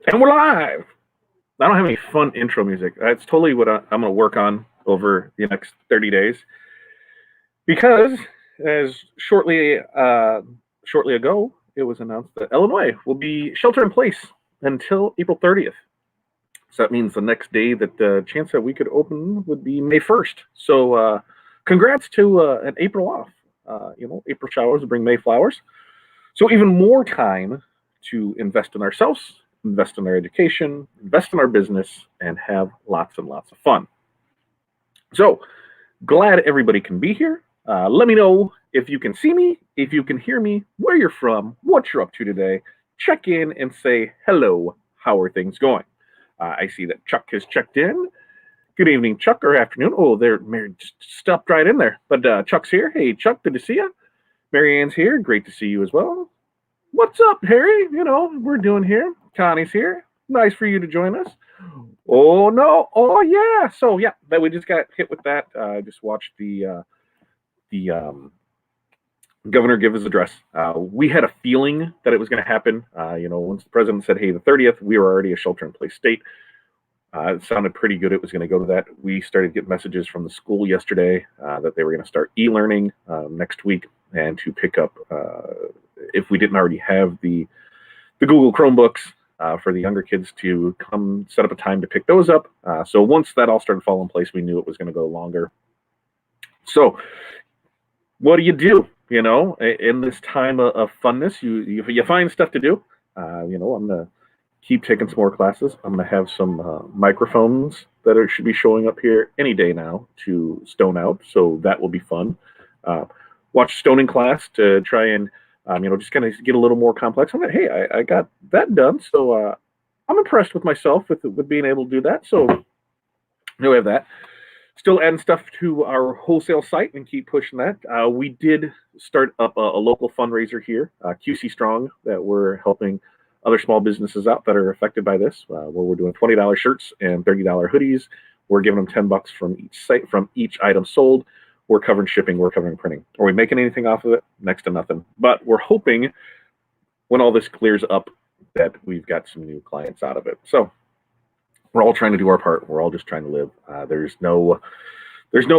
And we're live. I don't have any fun intro music. That's totally what I'm going to work on over the next 30 days. Because, as shortly ago, it was announced that Illinois will be shelter in place until April 30th. So that means the next day that the chance that we could open would be May 1st. So, congrats to an April off. April showers bring May flowers. So even more time to invest in ourselves, invest in our education, invest in our business, and have lots and lots of fun. So glad everybody can be here. Let me know if you can see me, if you can hear me, where you're from, what you're up to today. Check in and say hello. How are things going? I see that Chuck has checked in. Good evening, Chuck, or afternoon. Oh, there, Mary just stepped right in there. But Chuck's here. Hey, Chuck, good to see you. Mary Ann's here. Great to see you as well. What's up, Harry? We're doing here. Connie's here. Nice for you to join us. Oh, no. Oh, yeah. So, yeah, that we just got hit with that. I just watched the governor give his address. We had a feeling that it was going to happen. Once the president said, hey, the 30th, we were already a shelter-in-place state. It sounded pretty good. It was going to go to that. We started to get messages from the school yesterday that they were going to start e-learning next week and to pick up, if we didn't already have the Google Chromebooks for the younger kids, to come set up a time to pick those up. So once that all started falling in place, we knew it was going to go longer. So what do? In this time of funness, you find stuff to do. I'm going to keep taking some more classes. I'm going to have some microphones that should be showing up here any day now to stone out. So that will be fun. Watch stoning class to try and, just kind of get a little more complex. I'm like, hey, I got that done. So I'm impressed with myself with being able to do that. So we have that. Still adding stuff to our wholesale site and keep pushing that. We did start up a local fundraiser here, QC Strong, that we're helping other small businesses out that are affected by this, where we're doing $20 shirts and $30 hoodies. We're giving them $10 from each site, from each item sold. We're covering shipping, we're covering printing. Are we making anything off of it? Next to nothing. But we're hoping when all this clears up that we've got some new clients out of it. So we're all trying to do our part. We're all just trying to live. There's no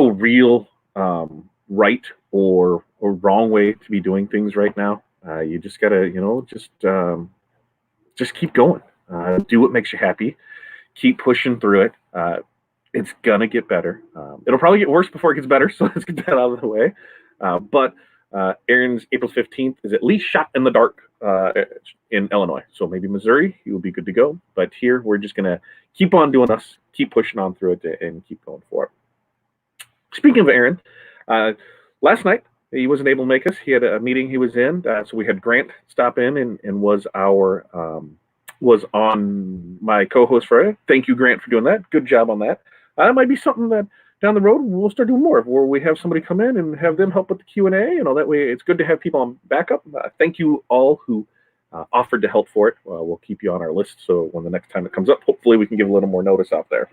real right or wrong way to be doing things right now. You just gotta, just keep going. Do what makes you happy. Keep pushing through it. It's gonna get better. It'll probably get worse before it gets better, so let's get that out of the way. But Aaron's April 15th is at least shot in the dark in Illinois. So maybe Missouri, he will be good to go. But here, we're just gonna keep on doing us, keep pushing on through it, and keep going for it. Speaking of Aaron, last night, he wasn't able to make us. He had a meeting he was in, so we had Grant stop in and was on my co-host Friday. Thank you, Grant, for doing that. Good job on that. It might be something that down the road we'll start doing more of, where we have somebody come in and have them help with the Q&A. That way it's good to have people on backup. Thank you all who offered to help for it. We'll keep you on our list, so when the next time it comes up, hopefully we can give a little more notice out there.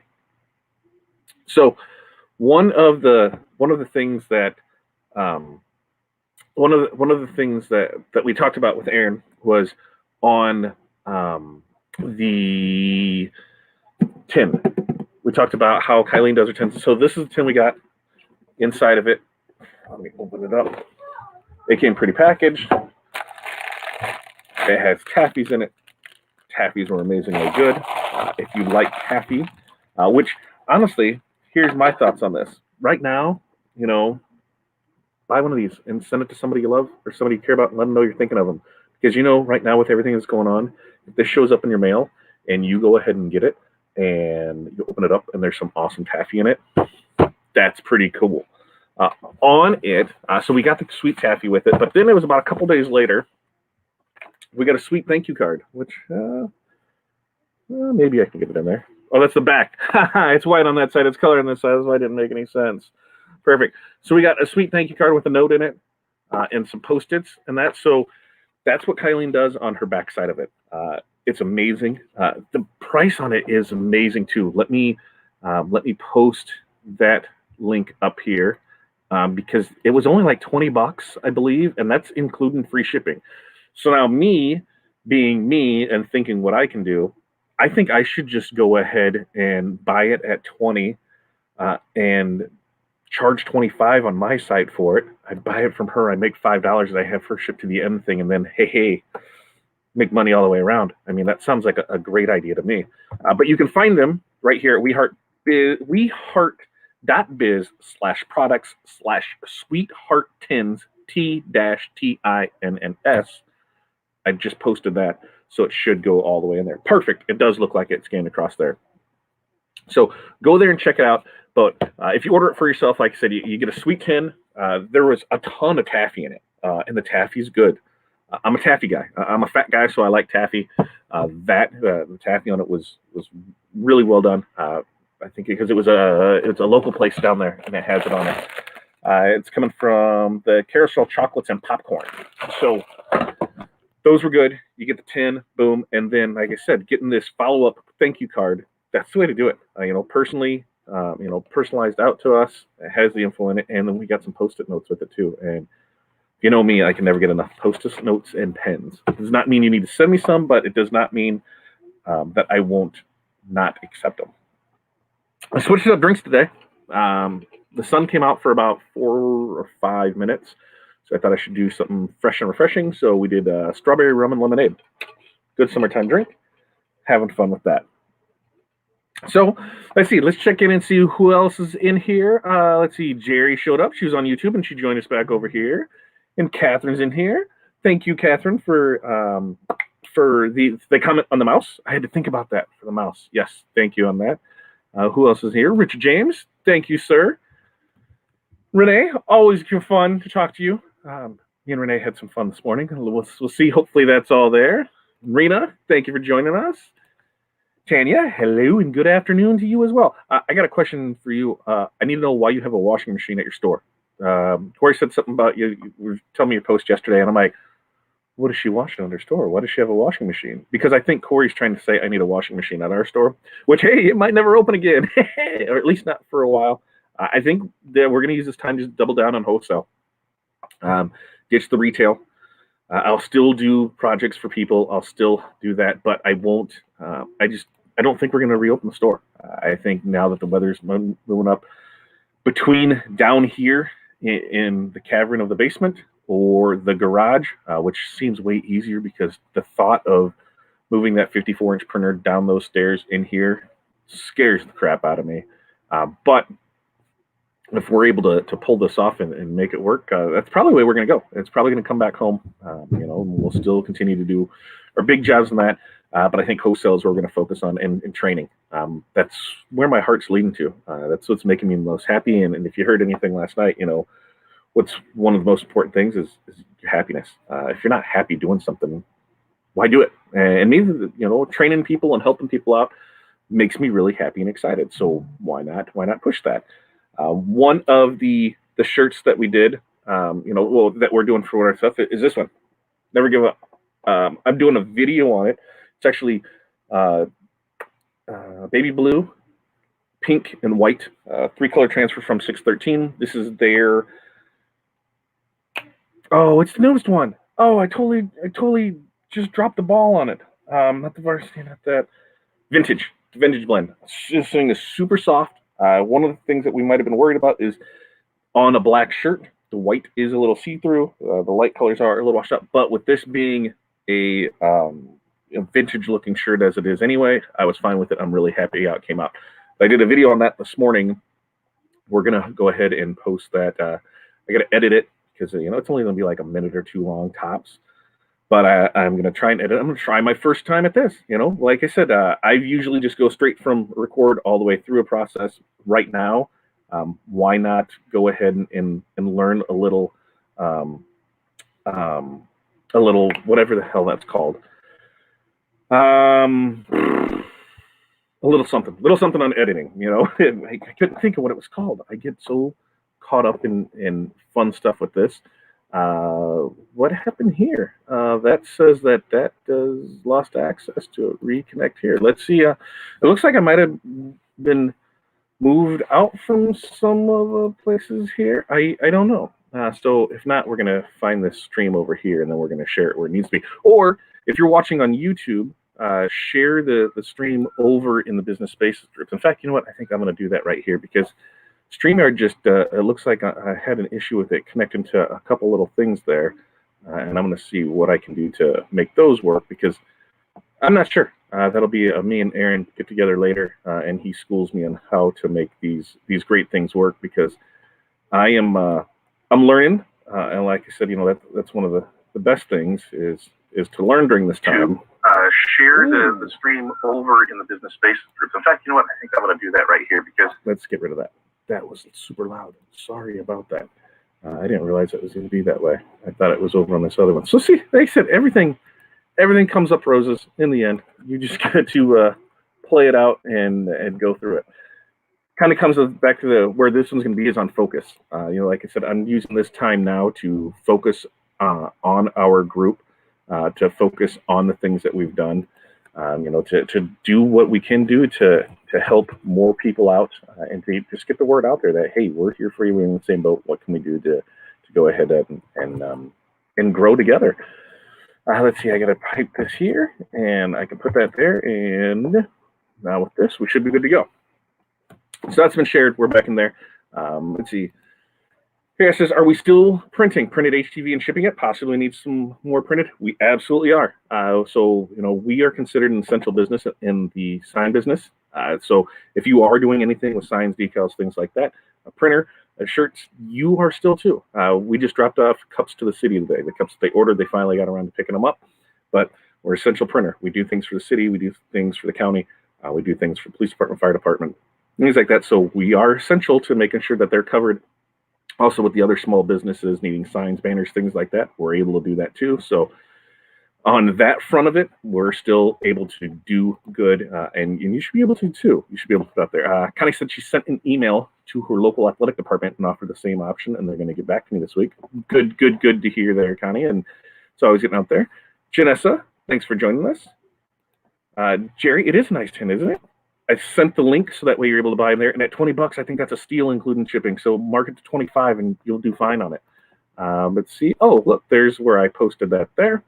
So one of the things that we talked about with Aaron was on the tin. We talked about how Kylene does her tins. So this is the tin we got. Inside of it, let me open it up. It came pretty packaged. It has taffies in it. Taffies were amazingly good. If you like taffy, which honestly, here's my thoughts on this. Right now, buy one of these and send it to somebody you love or somebody you care about and let them know you're thinking of them. Because right now with everything that's going on, if this shows up in your mail and you go ahead and get it and you open it up and there's some awesome taffy in it, that's pretty cool. On it, so we got the sweet taffy with it, but then it was about a couple days later, we got a sweet thank you card, which maybe I can get it in there. Oh, that's the back. It's white on that side. It's colored on this side. That's why it didn't make any sense. Perfect. So we got a sweet thank you card with a note in it and some Post-its and that. So that's what Kylene does on her back side of it. It's amazing. The price on it is amazing too. Let me post that link up here because it was only like $20, I believe, and that's including free shipping. So now me being me and thinking what I can do, I think I should just go ahead and buy it at 20 and charge 25 on my site for it. I'd buy it from her. I'd make $5 and I have her ship to the end thing. And then, hey, make money all the way around. I mean, that sounds like a great idea to me. But you can find them right here at weheart.biz/products/sweetheart-tins, T-T-I-N-N-S. I just posted that, so it should go all the way in there. Perfect. It does look like it scanned across there. So go there and check it out. But if you order it for yourself, like I said, you get a sweet tin. There was a ton of taffy in it, and the taffy's good. I'm a taffy guy. I'm a fat guy, so I like taffy. The taffy on it was really well done. I think because it's a local place down there, and it has it on it. It's coming from the Carousel Chocolates and Popcorn. So those were good. You get the tin, boom, and then, like I said, getting this follow-up thank you card. That's the way to do it. Personally, personalized out to us. It has the info in it, and then we got some Post-it notes with it too. And you know me, I can never get enough Post-it notes and pens. It does not mean you need to send me some, but it does not mean that I won't not accept them. I switched up drinks today. The sun came out for about 4 or 5 minutes, so I thought I should do something fresh and refreshing. So we did strawberry rum and lemonade. Good summertime drink. Having fun with that. So let's see. Let's check in and see who else is in here. Let's see. Jerry showed up. She was on YouTube, and she joined us back over here. And Catherine's in here. Thank you, Catherine, for the comment on the mouse. I had to think about that for the mouse. Yes, thank you on that. Who else is here? Richard James. Thank you, sir. Renee, always fun to talk to you. Me and Renee had some fun this morning. We'll see. Hopefully that's all there. Rena, thank you for joining us. Tanya, hello and good afternoon to you as well. I got a question for you. I need to know why you have a washing machine at your store. Corey said something about you were telling me your post yesterday, and I'm like, what is she washing at her store? Why does she have a washing machine? Because I think Corey's trying to say I need a washing machine at our store, which, hey, it might never open again, or at least not for a while. I think that we're going to use this time to just double down on wholesale. Ditch the retail. I'll still do projects for people. I'll still do that, but I won't. I don't think we're going to reopen the store. I think now that the weather's moving up, between down here in the cavern of the basement or the garage, which seems way easier because the thought of moving that 54-inch printer down those stairs in here scares the crap out of me. But if we're able to pull this off and make it work, that's probably the way we're going to go. It's probably going to come back home. We'll still continue to do our big jobs in that. But I think wholesale is where we're going to focus on and training. That's where my heart's leading to. That's what's making me the most happy. And if you heard anything last night, what's one of the most important things is your happiness. If you're not happy doing something, why do it? And me, training people and helping people out makes me really happy and excited. So why not push that? One of the shirts that we did, that we're doing for our stuff is this one. Never give up. I'm doing a video on it. It's actually baby blue, pink, and white. 3-color transfer from 613. This is their. Oh, it's the newest one. Oh, I totally just dropped the ball on it. Not the varsity, not that. Vintage blend. This thing is super soft. One of the things that we might have been worried about is on a black shirt, the white is a little see-through. The light colors are a little washed up. But with this being a vintage-looking shirt as it is anyway, I was fine with it. I'm really happy how it came out. I did a video on that this morning. We're going to go ahead and post that. I got to edit it because, it's only going to be like a minute or two long tops. But I'm going to try and edit. I'm going to try my first time at this. Like I said, I usually just go straight from record all the way through a process. Right now, why not go ahead and learn a little, whatever the hell that's called. A little something on editing. I couldn't think of what it was called. I get so caught up in fun stuff with this. What happened here? That says that does lost access to it. Reconnect here. Let's see. It looks like I might have been moved out from some of the places here. I don't know. So if not, we're going to find this stream over here, and then we're going to share it where it needs to be. Or if you're watching on YouTube, share the stream over in the business spaces group. In fact, you know what? I think I'm going to do that right here because StreamYard just, it looks like I had an issue with it connecting to a couple little things there. And I'm going to see what I can do to make those work because I'm not sure. That'll be me and Aaron get together later, and he schools me on how to make these great things work because I'm learning, and like I said, you know that's one of the best things is to learn during this time. Share the stream over in the business spaces groups. In fact, you know what? I think I'm going to do that right here because let's get rid of that. That was super loud. Sorry about that. I didn't realize it was going to be that way. I thought it was over on this other one. So see, like I said, everything comes up roses in the end. You just got to play it out and go through it. Kind of comes back to where this one's going to be is on focus. You know, like I said, I'm using this time now to focus on our group, to focus on the things that we've done. You know, to do what we can do to help more people out and to just get the word out there that, hey, we're here for you. We're in the same boat. What can we do to go ahead and grow together? Let's see, I got to pipe this here, and I can put that there, and now with this, we should be good to go. So that's been shared. We're back in there. Let's see. Here it says, are we still printed HTV and shipping it? Possibly need some more printed. We absolutely are. So, you know, we are considered an essential business in the sign business. So if you are doing anything with signs, decals, things like that, a printer, shirts, you are still too. We just dropped off cups to the city today. The cups that they ordered, they finally got around to picking them up. But we're essential printer. We do things for the city. We do things for the county. We do things for police department, fire department, things like that. So we are essential to making sure that they're covered. Also with the other small businesses needing signs, banners, things like that, we're able to do that too. So on that front of it, we're still able to do good, and you should be able to too. You should be able to put out there. Connie said she sent an email to her local athletic department and offered the same option, and they're going to get back to me this week. Good to hear there, Connie, and it's always getting out there. Janessa, thanks for joining us. Jerry, it is a nice tin, isn't it? I sent the link so that way you're able to buy them there, and at $20, I think that's a steal, including shipping. So mark it to 25, and you'll do fine on it. Let's see. Oh, look, there's where I posted that there.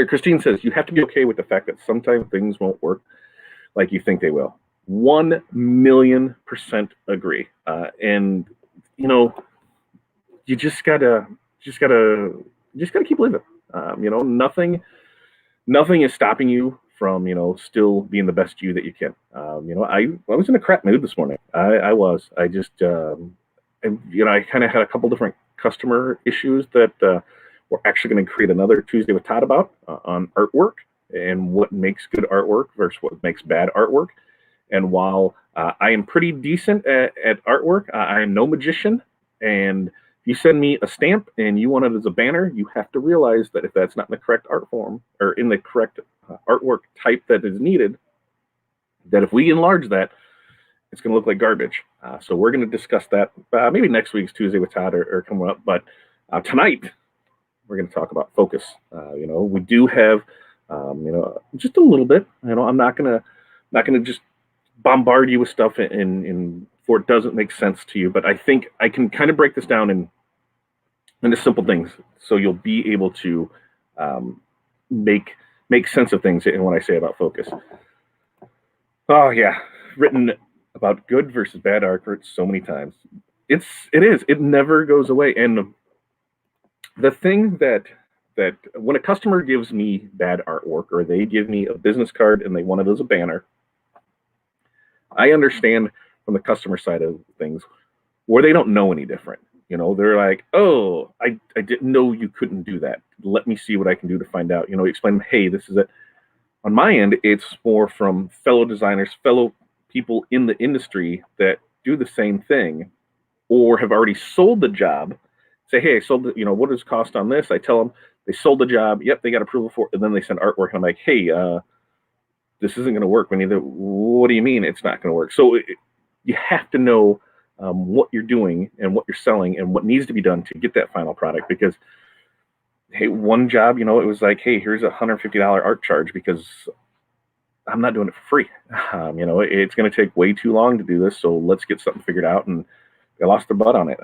Christine says you have to be okay with the fact that sometimes things won't work like you think they will. 1,000,000% agree. And you know, you just gotta keep living. You know, nothing is stopping you from, you know, still being the best you that you can. You know, I was in a crap mood this morning. I just, and, you know, I kind of had a couple different customer issues that we're actually going to create another Tuesday with Todd about on artwork and what makes good artwork versus what makes bad artwork. And while I am pretty decent at artwork, I am no magician. And you send me a stamp and you want it as a banner, you have to realize that if that's not in the correct art form or in the correct artwork type that is needed, that if we enlarge that, it's going to look like garbage. So we're going to discuss that maybe next week's Tuesday with Todd or coming up. But tonight, we're going to talk about focus. You know, we do have, you know, just a little bit. You know, I'm not going to just bombard you with stuff in for it doesn't make sense to you. But I think I can kind of break this down into simple things, so you'll be able to make sense of things in what I say about focus. Oh yeah, written about good versus bad artwork so many times. It never goes away. And the thing that when a customer gives me bad artwork or they give me a business card and they want it as a banner, I understand from the customer side of things where they don't know any different. You know, they're like, oh, I didn't know you couldn't do that. Let me see what I can do to find out. You know, explain, hey, this is it. On my end, it's more from fellow designers, fellow people in the industry that do the same thing or have already sold the job. Say, hey, I sold it, you know, what does it cost on this? I tell them they sold the job. Yep, they got approval for it. And then they send artwork. And I'm like, hey, this isn't going to work. What do you mean it's not going to work? So you have to know what you're doing and what you're selling and what needs to be done to get that final product. Because, hey, one job, you know, it was like, hey, here's a $150 art charge because I'm not doing it for free. You know, it's going to take way too long to do this. So let's get something figured out. And they lost their butt on it.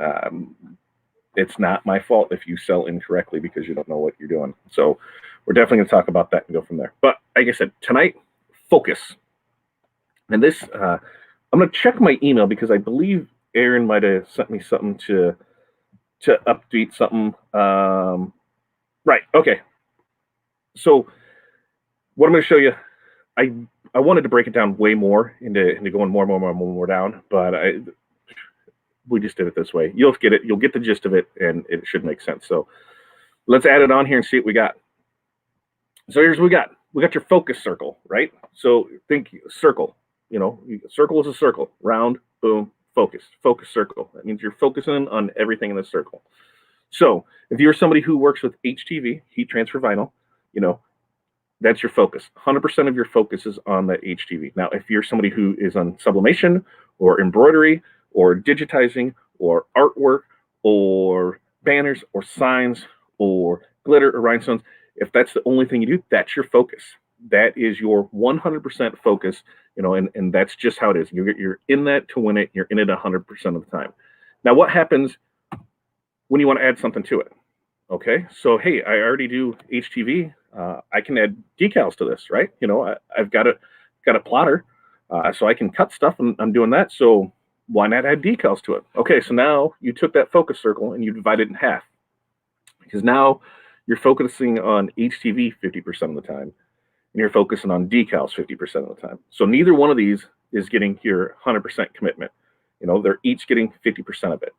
It's not my fault if you sell incorrectly because you don't know what you're doing. So we're definitely going to talk about that and go from there. But like I said, tonight, focus. And this, I'm going to check my email because I believe Aaron might have sent me something to update something. Right. Okay. So what I'm going to show you, I wanted to break it down way more into going more down, but we just did it this way. You'll get it. You'll get the gist of it, and it should make sense. So let's add it on here and see what we got. So here's what we got. We got your focus circle, right? So think circle. Circle is a circle. Round, boom, focus. Focus circle. That means you're focusing on everything in the circle. So if you're somebody who works with HTV, heat transfer vinyl, that's your focus. 100% of your focus is on the HTV. Now, if you're somebody who is on sublimation or embroidery or digitizing or artwork or banners or signs or glitter or rhinestones, if that's the only thing you do, that's your focus. That is your 100% focus, and that's just how it is. You're in that to win it. You're in it 100% of the time. Now, what happens when you want to add something to it? Okay, so hey, I already do HTV. I can add decals to this, right? I've got a plotter, so I can cut stuff, and I'm doing that. So why not add decals to it? Okay, so now you took that focus circle and you divide it in half, because now you're focusing on HTV 50% of the time, and you're focusing on decals 50% of the time. So neither one of these is getting your 100% commitment. They're each getting 50% of it.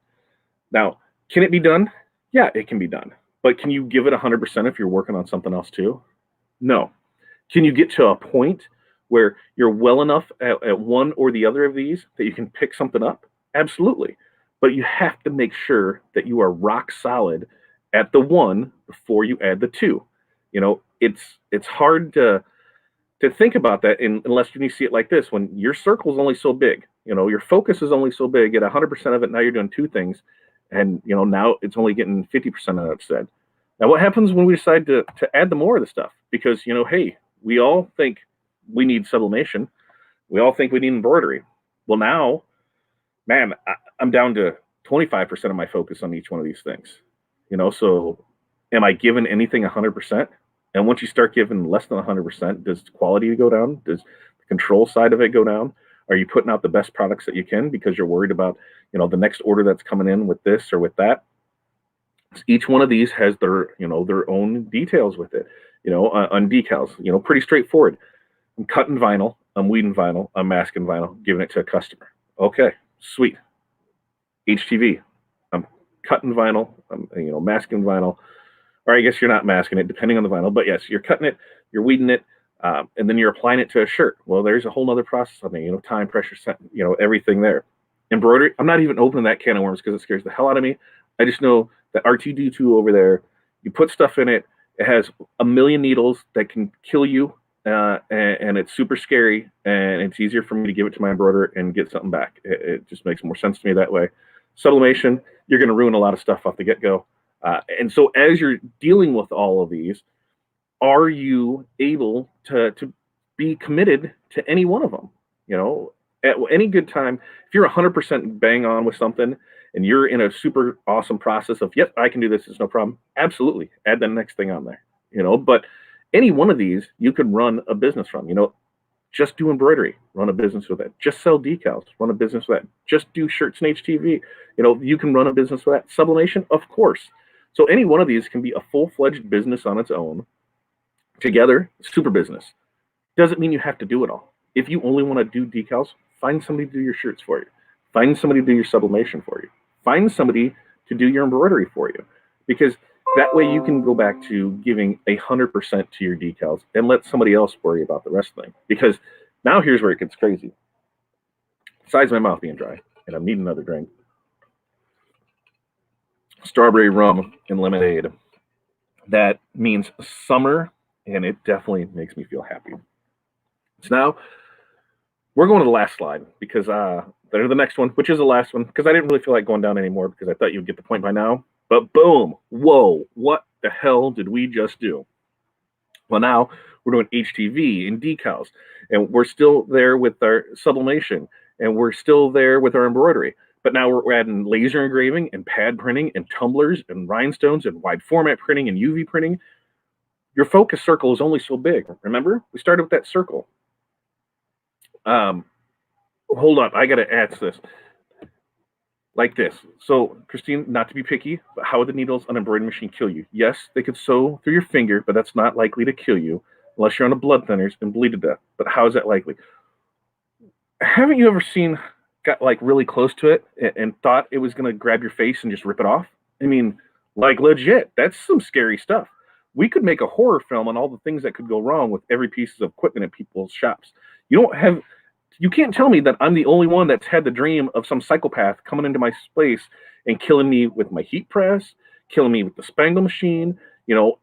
Now, can it be done? Yeah, it can be done. But can you give it 100% if you're working on something else too? No. Can you get to a point where you're well enough at one or the other of these that you can pick something up? Absolutely. But you have to make sure that you are rock solid at the one before you add the two. It's hard to think about that unless you see it like this. When your circle is only so big, your focus is only so big, at 100% of it, now you're doing two things. And now it's only getting 50% of it said. Now, what happens when we decide to add the more of the stuff? Because hey, we all think we need sublimation, we all think we need embroidery. Well, now, man, I'm down to 25% of my focus on each one of these things. So am I giving anything 100%? And once you start giving less than 100%, does quality go down? Does the control side of it go down? Are you putting out the best products that you can because you're worried about, the next order that's coming in with this or with that? Each one of these has their own details with it, on decals, pretty straightforward. I'm cutting vinyl, I'm weeding vinyl, I'm masking vinyl, giving it to a customer. Okay, sweet. HTV, I'm cutting vinyl, I'm, masking vinyl. Or I guess you're not masking it, depending on the vinyl, but yes, you're cutting it, you're weeding it, and then you're applying it to a shirt. Well, there's a whole other process on there, time, pressure, everything there. Embroidery, I'm not even opening that can of worms because it scares the hell out of me. I just know that R2D2 over there, you put stuff in it, it has a million needles that can kill you, and it's super scary, and it's easier for me to give it to my embroiderer and get something back. It just makes more sense to me that way. Sublimation, you're going to ruin a lot of stuff off the get-go. And so as you're dealing with all of these, are you able to be committed to any one of them? At any good time, if you're 100% bang on with something and you're in a super awesome process of, yep, I can do this, it's no problem, absolutely, add the next thing on there. But any one of these, you could run a business from. Just do embroidery, run a business with that. Just sell decals, run a business with that. Just do shirts and HTV. You can run a business with that. Sublimation, of course. So any one of these can be a full-fledged business on its own. Together, super business. Doesn't mean you have to do it all. If you only want to do decals, find somebody to do your shirts for you. Find somebody to do your sublimation for you. Find somebody to do your embroidery for you. Because that way you can go back to giving 100% to your decals and let somebody else worry about the rest of the thing. Because now here's where it gets crazy. Besides my mouth being dry, and I'm needing another drink. Strawberry rum and lemonade. That means summer, and it definitely makes me feel happy. So now we're going to the last slide because there's the next one, which is the last one, because I didn't really feel like going down anymore because I thought you'd get the point by now. But boom, whoa, what the hell did we just do? Well, now we're doing HTV and decals, and we're still there with our sublimation, and we're still there with our embroidery. But now we're adding laser engraving and pad printing and tumblers and rhinestones and wide format printing and UV printing. your focus circle is only so big. Remember, we started with that circle. Hold up, I gotta add this. Like this. So, Christine, not to be picky, but how would the needles on an embroidery machine kill you? Yes, they could sew through your finger, but that's not likely to kill you unless you're on a blood thinners and bleed to death. But how is that likely? Haven't you ever got like really close to it and thought it was gonna grab your face and just rip it off? I mean, like legit, that's some scary stuff. We could make a horror film on all the things that could go wrong with every piece of equipment in people's shops. You don't have you can't tell me that I'm the only one that's had the dream of some psychopath coming into my space and killing me with my heat press, killing me with the Spangle machine,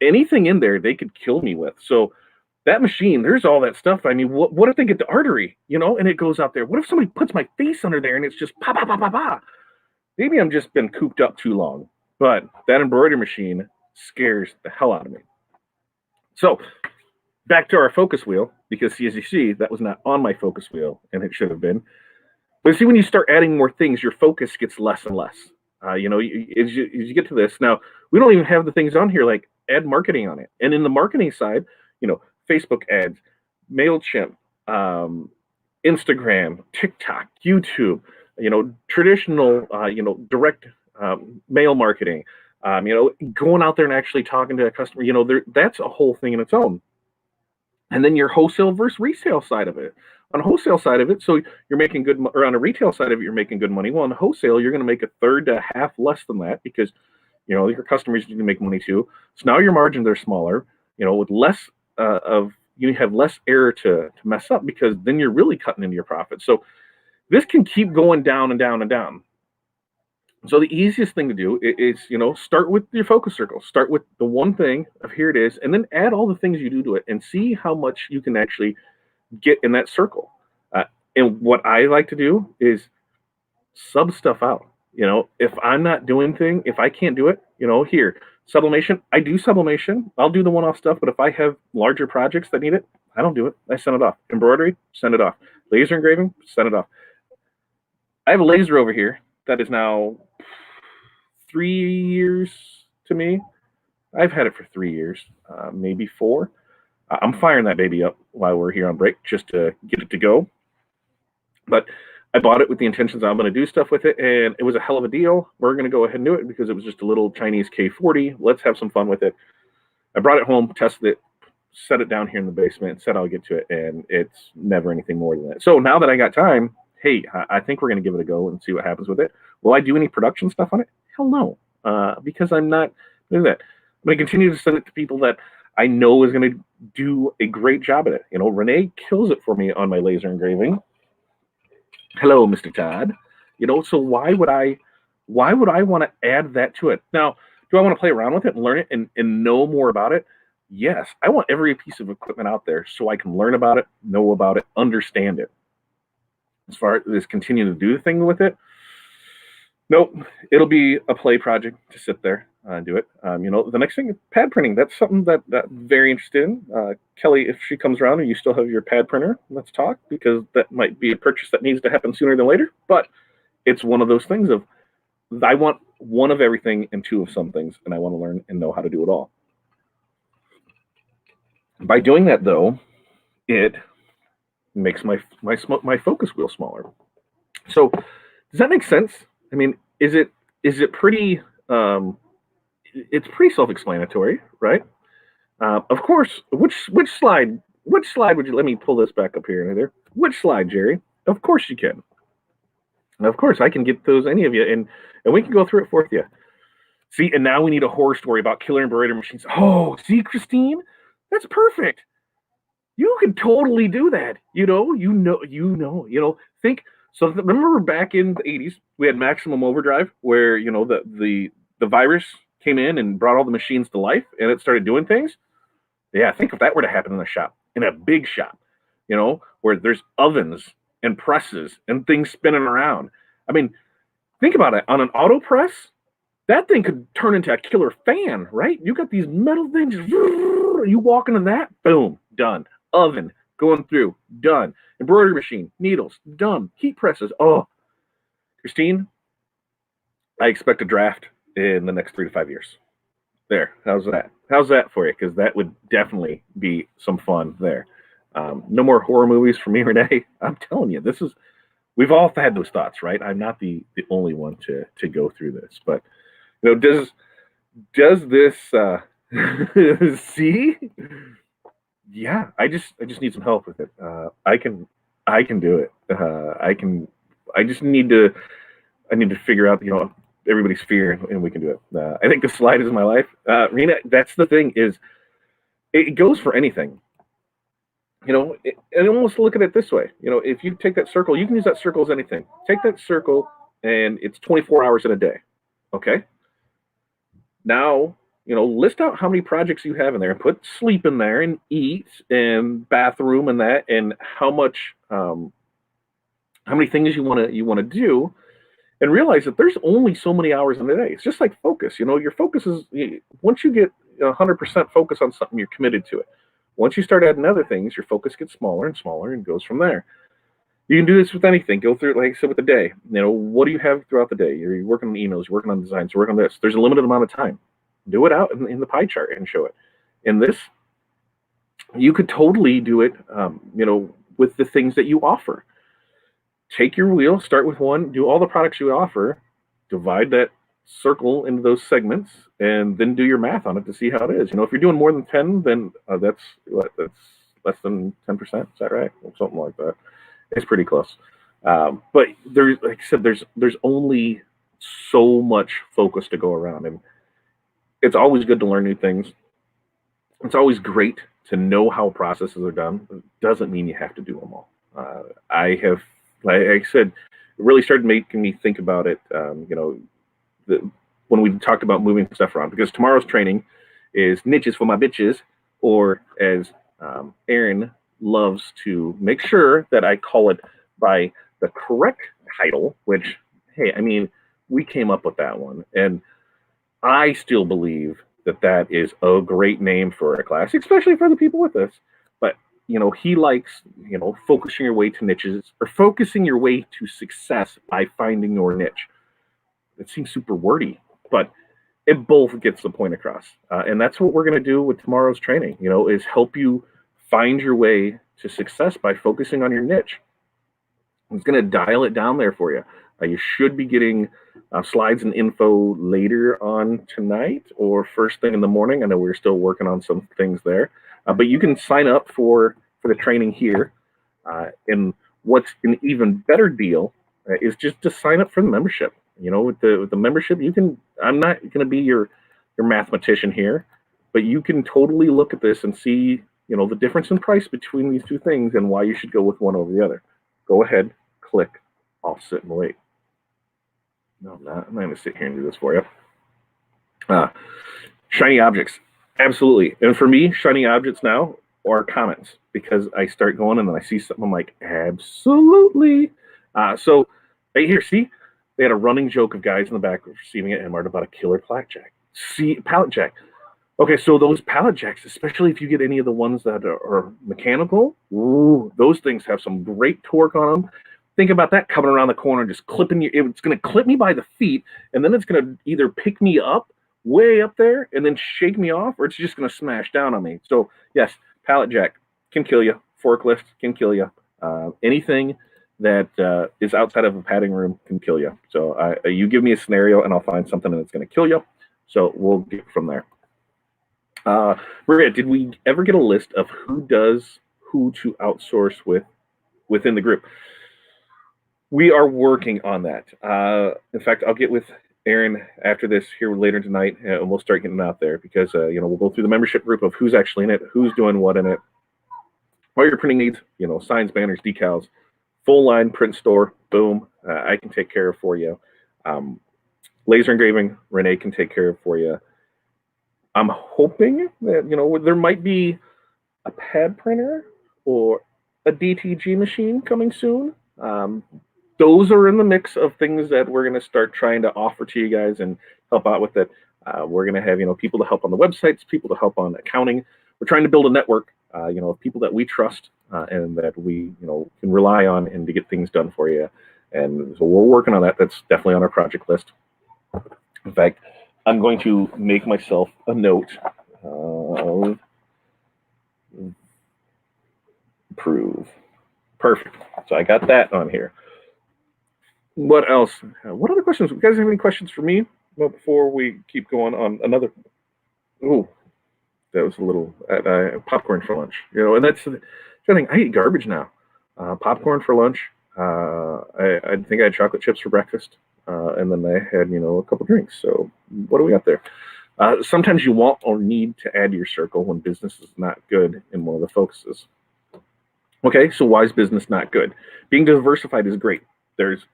anything in there they could kill me with. So that machine, there's all that stuff. I mean, what if they get the artery, and it goes out there? What if somebody puts my face under there and it's just pa pa pa pa pa? Maybe I'm just been cooped up too long, but that embroidery machine scares the hell out of me. So back to our focus wheel, because as you see, that was not on my focus wheel, and it should have been. But see, when you start adding more things, your focus gets less and less. As you get to this, now we don't even have the things on here like add marketing on it. And in the marketing side, Facebook ads, MailChimp, Instagram, TikTok, YouTube, traditional, direct mail marketing, going out there and actually talking to a customer, that's a whole thing in its own. And then your wholesale versus resale side of it. On the wholesale side of it, so you're making good, or on the retail side of it, you're making good money. Well, on the wholesale, you're going to make a third to half less than that because, your customers need to make money too. So now your margins are smaller, with less you have less error to mess up because then you're really cutting into your profit. So this can keep going down and down and down. So the easiest thing to do is, start with your focus circle. Start with the one thing of here it is, and then add all the things you do to it and see how much you can actually get in that circle. And what I like to do is sub stuff out. If I'm not doing if I can't do it, here, sublimation, I do sublimation. I'll do the one-off stuff, but if I have larger projects that need it, I don't do it. I send it off. Embroidery, send it off. Laser engraving, send it off. I have a laser over here that is now 3 years to me. I've had it for 3 years, maybe 4. I'm firing that baby up while we're here on break just to get it to go. But I bought it with the intentions I'm going to do stuff with it, and it was a hell of a deal. We're going to go ahead and do it because it was just a little Chinese K40. Let's have some fun with it. I brought it home, tested it, set it down here in the basement, said I'll get to it, and it's never anything more than that. So now that I got time, hey, I think we're going to give it a go and see what happens with it. Will I do any production stuff on it? Hell no, because I'm not doing that. I'm going to continue to send it to people that I know is going to do a great job at it. Renee kills it for me on my laser engraving. Hello, Mr. Todd. So why would I want to add that to it? Now, do I want to play around with it and learn it and know more about it? Yes. I want every piece of equipment out there so I can learn about it, know about it, understand it. As far as continuing to do the thing with it, nope. It'll be a play project to sit there and do it. The next thing is pad printing. That's something that I'm very interested in. Kelly, if she comes around and you still have your pad printer, let's talk, because that might be a purchase that needs to happen sooner than later. But it's one of those things of I want one of everything and two of some things, and I want to learn and know how to do it all. By doing that, though, it makes my focus wheel smaller. So does that make sense? I mean, is it pretty? It's pretty self-explanatory, right? Of course. Which slide? Which slide would you? Let me pull this back up here and there. Which slide, Jerry? Of course you can. And of course I can get those any of you, and we can go through it for you. See, and now we need a horror story about killer embroidery machines. Oh, see, Christine, that's perfect. You could totally do that. Think. So remember back in the 80s, we had Maximum Overdrive, where the virus came in and brought all the machines to life, and it started doing things. Yeah, think if that were to happen in a shop, in a big shop, where there's ovens and presses and things spinning around. I mean, think about it. On an auto press, that thing could turn into a killer fan, right? You got these metal things. You walk into that, boom, done. Oven going through, done. Embroidery machine, needles, done. Heat presses. Oh, Christine, I expect a draft in the next 3 to 5 years. There. How's that? How's that for you? Because that would definitely be some fun there. No more horror movies for me, Renee. I'm telling you, this is. We've all had those thoughts, right? I'm not the only one to go through this, but does this see? Yeah, I just need some help with it. I can do it. I just need to figure out everybody's fear, and we can do it. I think the slide is my life. Rena, that's the thing is it goes for anything. And almost look at it this way. If you take that circle, you can use that circle as anything. Take that circle, and it's 24 hours in a day. Okay. Now, list out how many projects you have in there, and put sleep in there, and eat, and bathroom, and that, and how many things you want to do, and realize that there's only so many hours in a day. It's just like focus. Your focus is once you get 100% focus on something, you're committed to it. Once you start adding other things, your focus gets smaller and smaller and goes from there. You can do this with anything. Go through it, like I said, with the day. What do you have throughout the day? You're working on emails, you're working on designs, you're working on this. There's a limited amount of time. Do it out in the pie chart and show it. In this, you could totally do it, with the things that you offer. Take your wheel, start with one, do all the products you offer, divide that circle into those segments, and then do your math on it to see how it is. If you're doing more than 10, then that's less than 10%. Is that right? Or something like that. It's pretty close. But there's, like I said, there's only so much focus to go around, and it's always good to learn new things. It's always great to know how processes are done. It doesn't mean you have to do them all. I have, like I said, it really started making me think about it. When we talked about moving stuff around, because tomorrow's training is niches for my bitches, or as Aaron loves to make sure that I call it by the correct title, which, hey, I mean, we came up with that one, and I still believe that is a great name for a class, especially for the people with us. But he likes focusing your way to niches, or focusing your way to success by finding your niche. It seems super wordy, but it both gets the point across. And that's what we're going to do with tomorrow's training, is help you find your way to success by focusing on your niche. It's going to dial it down there for you. You should be getting slides and info later on tonight or first thing in the morning. I know we're still working on some things there, but you can sign up for the training here. And what's an even better deal is just to sign up for the membership. With the membership, I'm not going to be your mathematician here, but you can totally look at this and see, the difference in price between these two things and why you should go with one over the other. Go ahead, click. I'll sit and wait. No, I'm not going to sit here and do this for you. Shiny objects. Absolutely. And for me, shiny objects now are comments, because I start going and then I see something, I'm like, absolutely. So right here, see? They had a running joke of guys in the back receiving it and marked about a killer pallet jack. Okay, so those pallet jacks, especially if you get any of the ones that are mechanical, those things have some great torque on them. Think about that coming around the corner, just clipping you. It's going to clip me by the feet, and then it's going to either pick me up way up there and then shake me off, or it's just going to smash down on me. So yes, pallet jack can kill you. Forklift can kill you. Anything that is outside of a padding room can kill you. So you give me a scenario and I'll find something that's going to kill you. So we'll get from there. Maria, did we ever get a list of who to outsource within the group? We are working on that. In fact, I'll get with Aaron after this here later tonight, and we'll start getting them out there, because we'll go through the membership group of who's actually in it, who's doing what in it, all your printing needs, signs, banners, decals, full line print store, boom, I can take care of for you. Laser engraving, Renee can take care of for you. I'm hoping that there might be a pad printer or a DTG machine coming soon. Those are in the mix of things that we're going to start trying to offer to you guys and help out with it. We're going to have people to help on the websites, people to help on accounting. We're trying to build a network, of people that we trust and that we can rely on, and to get things done for you. And so we're working on that. That's definitely on our project list. In fact, I'm going to make myself a note of approve. Perfect. So I got that on here. What else? What other questions? You guys have any questions for me? Well, before we keep going on another. Oh, that was a little popcorn for lunch. And that's the thing. I eat garbage now. Popcorn for lunch. I think I had chocolate chips for breakfast, and then I had a couple drinks. So what do we got there? Sometimes you want or need to add to your circle when business is not good in one of the focuses. Okay, so why is business not good? Being diversified is great.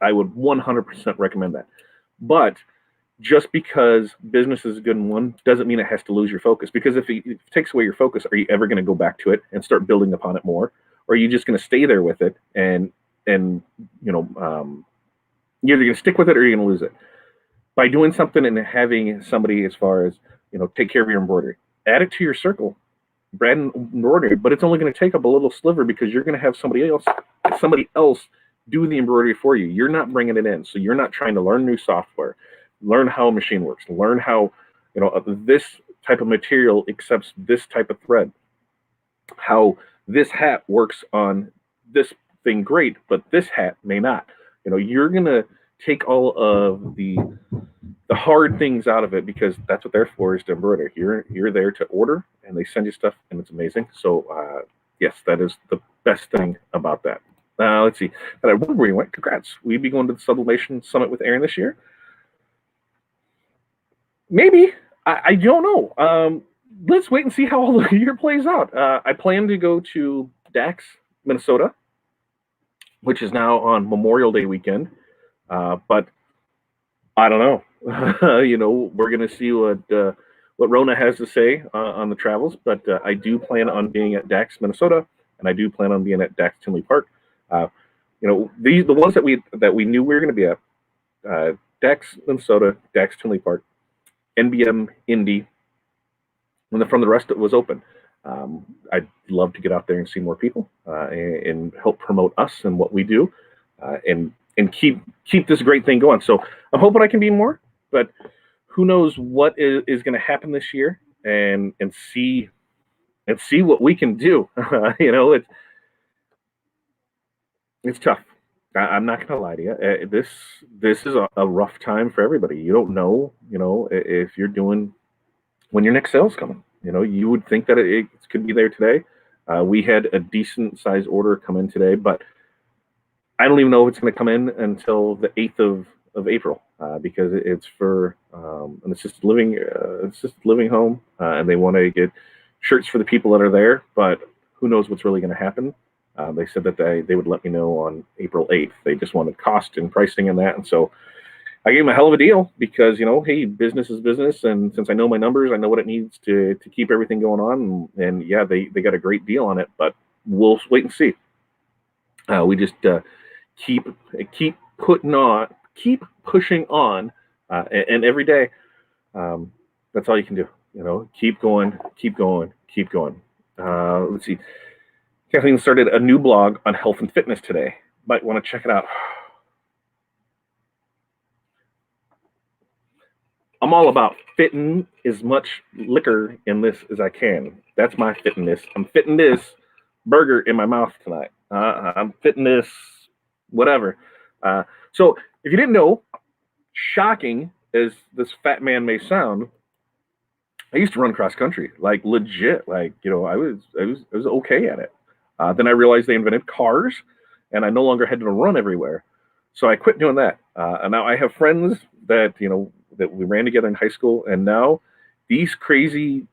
I would 100% recommend that. But just because business is good in one doesn't mean it has to lose your focus. Because if it takes away your focus, are you ever going to go back to it and start building upon it more? Or are you just going to stay there with it and you're either going to stick with it or you're going to lose it? By doing something and having somebody, as far as take care of your embroidery, add it to your circle, brand embroidery, but it's only going to take up a little sliver because you're going to have somebody else do the embroidery for you. You're not bringing it in, so you're not trying to learn new software, learn how a machine works, learn how this type of material accepts this type of thread, how this hat works on this thing great, but this hat may not. You're going to take all of the hard things out of it, because that's what they're for, is to embroider. You're there to order, and they send you stuff, and it's amazing. So yes, that is the best thing about that. Let's see. I wonder where you went. Congrats. We'd be going to the Sublimation Summit with Aaron this year. Maybe. I don't know. Let's wait and see how all the year plays out. I plan to go to Dax, Minnesota, which is now on Memorial Day weekend. But I don't know. We're going to see what Rona has to say on the travels. But I do plan on being at Dax, Minnesota, and I do plan on being at Dax Tinley Park. The ones that we knew we were going to be at, Dax, Minnesota, Dax Tinley Park, NBM Indy, and from the rest it was open. I'd love to get out there and see more people and help promote us and what we do, and keep this great thing going. So I'm hoping I can be more, but who knows what is going to happen this year, and see what we can do. It's tough. I'm not going to lie to you. This is a rough time for everybody. You don't know, if you're doing when your next sale's coming. You would think that it could be there today. We had a decent size order come in today, but I don't even know if it's going to come in until the 8th of April, because it's for an assisted living home, and they want to get shirts for the people that are there, but who knows what's really going to happen. They said that they would let me know on April 8th. They just wanted cost and pricing and that. And so I gave them a hell of a deal, because, hey, business is business. And since I know my numbers, I know what it needs to keep everything going on. And yeah, they got a great deal on it, but we'll wait and see. We just keep pushing on. And every day, that's all you can do. Keep going. Let's see. Kathleen started a new blog on health and fitness today. Might want to check it out. I'm all about fitting as much liquor in this as I can. That's my fitness. I'm fitting this burger in my mouth tonight. I'm fitting this whatever. So if you didn't know, shocking as this fat man may sound, I used to run cross country, like legit. Like, I was okay at it. Then I realized they invented cars, and I no longer had to run everywhere. So I quit doing that. And now I have friends that, that we ran together in high school. And now these crazy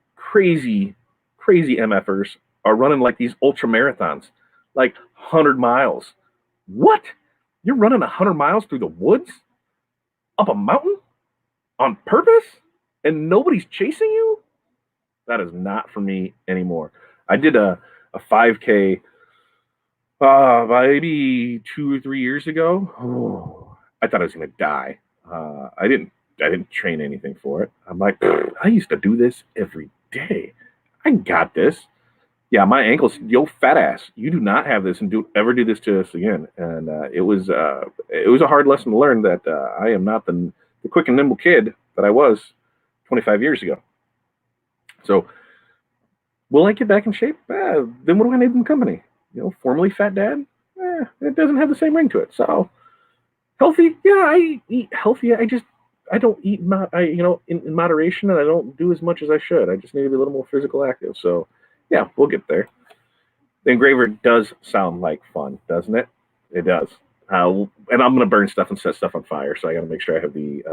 MFers are running like these ultra marathons, like 100 miles. What? You're running 100 miles through the woods? Up a mountain? On purpose? And nobody's chasing you? That is not for me anymore. I did a 5K maybe 2 or 3 years ago. Oh, I thought I was going to die. I didn't train anything for it. I'm like, I used to do this every day. I got this. Yeah, my ankles, yo, fat ass. You do not have this, and ever do this to us again. And it was a hard lesson to learn that I am not the quick and nimble kid that I was 25 years ago. So will I get back in shape? Then what do I need in company? Formerly fat dad? It doesn't have the same ring to it. So healthy? Yeah, I eat healthy. I don't eat in moderation, and I don't do as much as I should. I just need to be a little more physical active. So yeah, we'll get there. The engraver does sound like fun, doesn't it? It does. And I'm gonna burn stuff and set stuff on fire, so I got to make sure I have the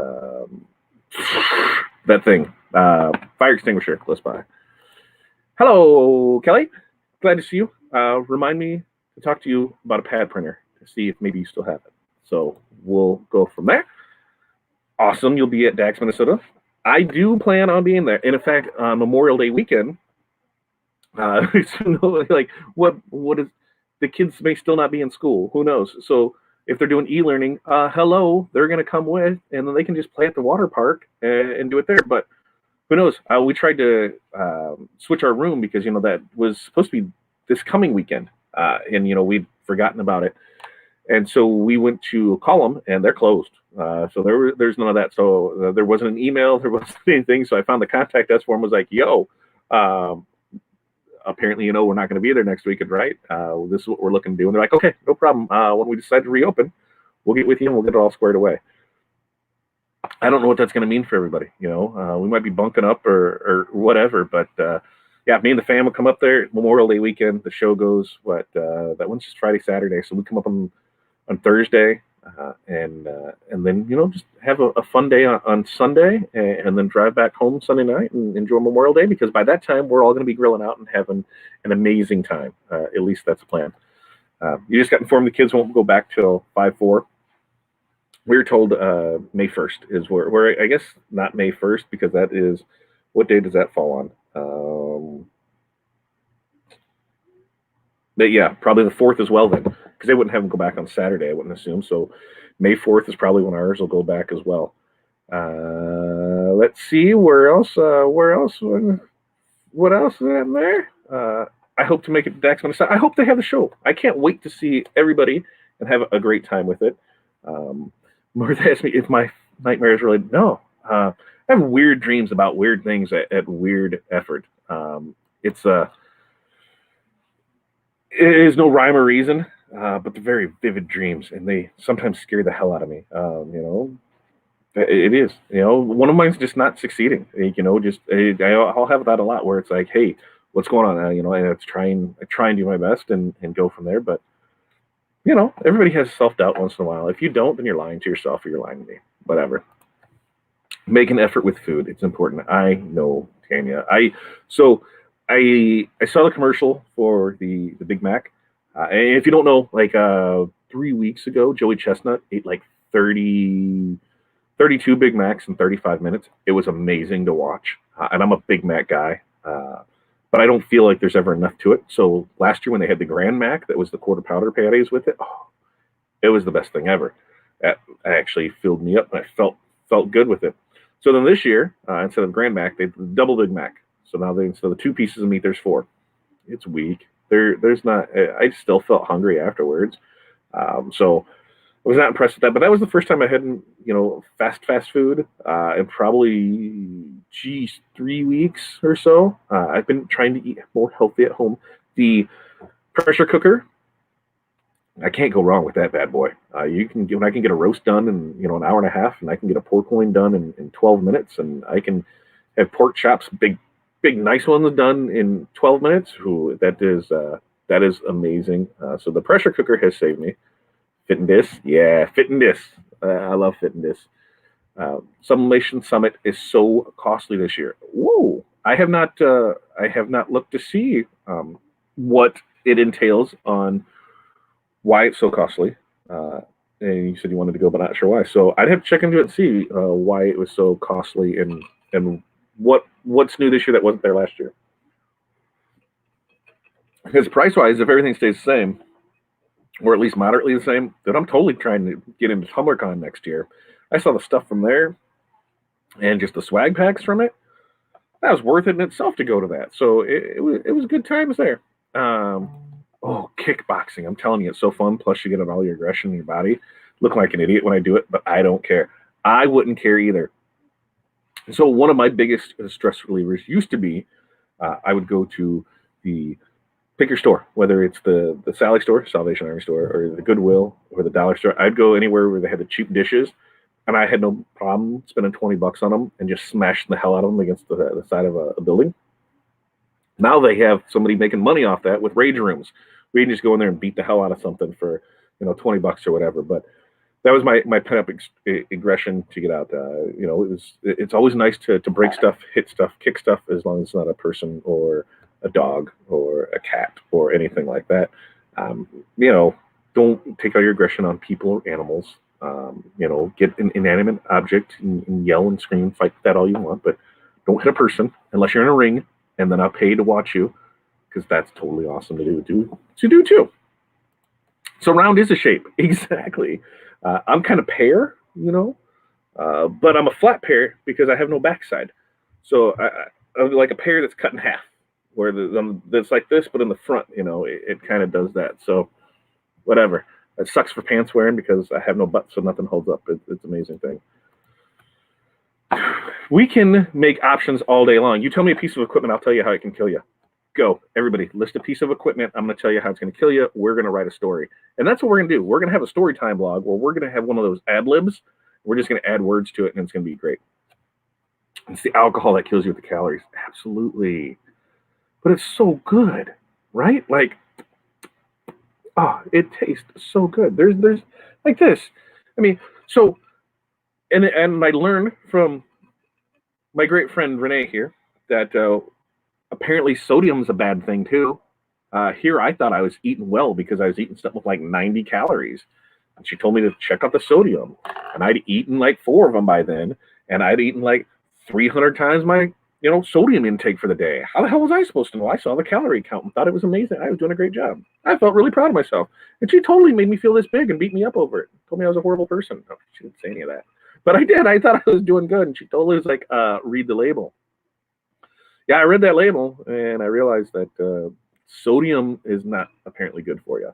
that thing, fire extinguisher close by. Hello, Kelly. Glad to see you. Remind me to talk to you about a pad printer to see if maybe you still have it. So we'll go from there. Awesome. You'll be at Dax, Minnesota. I do plan on being there. And in fact, on Memorial Day weekend, like what is the kids may still not be in school. Who knows? So if they're doing e-learning, hello, they're going to come with, and then they can just play at the water park and do it there. But who knows? We tried to switch our room because that was supposed to be this coming weekend, and we'd forgotten about it, and so we went to call them, and they're closed. So there's none of that. So there wasn't an email, there wasn't anything. So I found the contact us form, was like, yo, apparently we're not going to be there next weekend, right? This is what we're looking to do. And they're like, okay, no problem. When we decide to reopen, we'll get with you and we'll get it all squared away. I don't know what that's going to mean for everybody. We might be bunking up or whatever, but yeah, me and the fam will come up there Memorial Day weekend. The show goes that one's just Friday, Saturday. So we come up on Thursday, and then just have a fun day on Sunday, and then drive back home Sunday night and enjoy Memorial Day, because by that time we're all going to be grilling out and having an amazing time. At least that's the plan. You just got informed the kids won't go back till 5/4. We were told May 1st is where I guess not May 1st, because that is, what day does that fall on? But yeah, probably the 4th as well then, because they wouldn't have them go back on Saturday, I wouldn't assume. So May 4th is probably when ours will go back as well. Let's see, where else? What else is in there? I hope to make it to Dax Minnesota. I hope they have the show. I can't wait to see everybody and have a great time with it. Martha asked me if my nightmare is related. No. I have weird dreams about weird things at weird effort. It is no rhyme or reason, but they're very vivid dreams, and they sometimes scare the hell out of me. It is. One of mine's just not succeeding. I'll have that a lot, where it's like, hey, what's going on? And I try and do my best and go from there. But everybody has self-doubt once in a while. If you don't, then you're lying to yourself or you're lying to me. Whatever. Make an effort with food. It's important. I know, Tanya. I saw the commercial for the Big Mac. And if you don't know, like 3 weeks ago, Joey Chestnut ate like 32 Big Macs in 35 minutes. It was amazing to watch. And I'm a Big Mac guy. But I don't feel like there's ever enough to it. So last year when they had the Grand Mac, that was the quarter pounder patties with it, it was the best thing ever. That actually filled me up, and I felt good with it. So then this year, instead of Grand Mac, they did the double Big Mac. So now instead of 2 pieces of meat, there's 4. It's weak. There's not. I still felt hungry afterwards. So I was not impressed with that. But that was the first time I had fast food in probably 3 weeks or so. I've been trying to eat more healthy at home. The pressure cooker, I can't go wrong with that bad boy. When I can get a roast done in an hour and a half, and I can get a pork loin done in 12 minutes, and I can have pork chops, big nice ones, done in 12 minutes. That is amazing. So the pressure cooker has saved me. Fit and Dis, yeah, Fit and Dis. I love Fit and Dis. Sublimation Summit is so costly this year. Whoa! I have not looked to see what it entails on why it's so costly. And you said you wanted to go, but not sure why. So I'd have to check into it and see why it was so costly and what's new this year that wasn't there last year. Because price-wise, if everything stays the same, or at least moderately the same, then I'm totally trying to get into TumblerCon next year. I saw the stuff from there and just the swag packs from it. That was worth it in itself to go to that. So it was good times there. Kickboxing. I'm telling you, it's so fun. Plus, you get all your aggression in your body. Look like an idiot when I do it, but I don't care. I wouldn't care either. So one of my biggest stress relievers used to be I would go to the pick your store, whether it's the Sally store, Salvation Army store, or the Goodwill or the dollar store. I'd go anywhere where they had the cheap dishes, and I had no problem spending $20 on them and just smashing the hell out of them against the side of a building. Now they have somebody making money off that with rage rooms. We can just go in there and beat the hell out of something for $20 or whatever. But that was my pent up aggression to get out. It's always nice to break stuff, hit stuff, kick stuff, as long as it's not a person or a dog or a cat or anything like that. Don't take out your aggression on people or animals. Get an inanimate object and yell and scream, fight that all you want, but don't hit a person unless you're in a ring, and then I'll pay to watch you, because that's totally awesome to do too. So round is a shape, exactly. I'm kind of pear, but I'm a flat pear because I have no backside. So I'm like a pear that's cut in half, where that's like this, but in the front, it kind of does that. So whatever. It sucks for pants wearing because I have no butt, so nothing holds up. It's an amazing thing. We can make options all day long. You tell me a piece of equipment, I'll tell you how it can kill you. Go, everybody, list a piece of equipment. I'm going to tell you how it's going to kill you. We're going to write a story. And that's what we're going to do. We're going to have a story time blog where we're going to have one of those ad libs. We're just going to add words to it, and it's going to be great. It's the alcohol that kills you with the calories. Absolutely. But it's so good, right? Like, it tastes so good. There's like this. I mean, so, and I learned from my great friend Renee here that apparently sodium's a bad thing too. Here I thought I was eating well because I was eating stuff with like 90 calories. And she told me to check out the sodium. And I'd eaten like 4 of them by then. And I'd eaten like 300 times my sodium intake for the day. How the hell was I supposed to know? I saw the calorie count and thought it was amazing. I was doing a great job. I felt really proud of myself. And she totally made me feel this big and beat me up over it. Told me I was a horrible person. No, she didn't say any of that. But I did. I thought I was doing good. And she totally was like, read the label. Yeah, I read that label and I realized that sodium is not apparently good for you.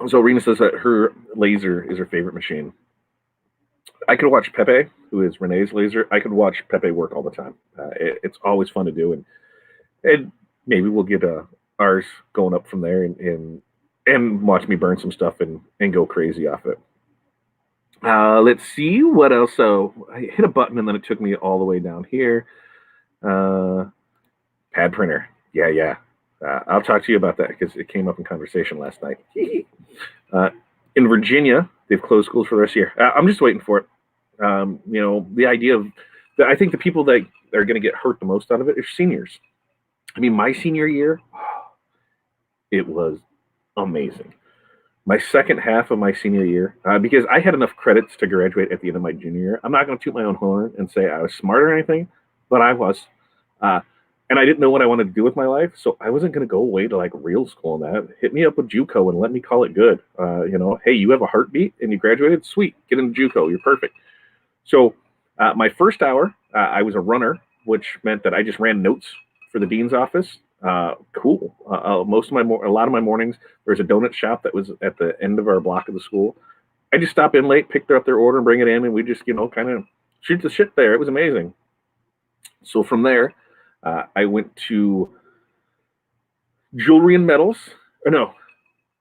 So Rena says that her laser is her favorite machine. I could watch Pepe, who is Renee's laser. I could watch Pepe work all the time. It's always fun to do, and maybe we'll get ours going up from there and watch me burn some stuff and go crazy off it. Let's see what else. So I hit a button and then it took me all the way down here. Pad printer. Yeah. I'll talk to you about that because it came up in conversation last night. In Virginia, they've closed schools for the rest of the year. I'm just waiting for it. The idea of that, I think the people that are going to get hurt the most out of it are seniors. I mean, my senior year, it was amazing. My second half of my senior year, because I had enough credits to graduate at the end of my junior year. I'm not going to toot my own horn and say I was smart or anything, but I was. And I didn't know what I wanted to do with my life, so I wasn't going to go away to like real school and that. Hit me up with JUCO and let me call it good. Hey, you have a heartbeat and you graduated? Sweet, get into JUCO, you're perfect. So my first hour, I was a runner, which meant that I just ran notes for the dean's office. Cool. A lot of my mornings, there's a donut shop that was at the end of our block of the school. I just stop in late, pick up their order, and bring it in, and we just kind of shoot the shit there. It was amazing. So from there, I went to jewelry and metals.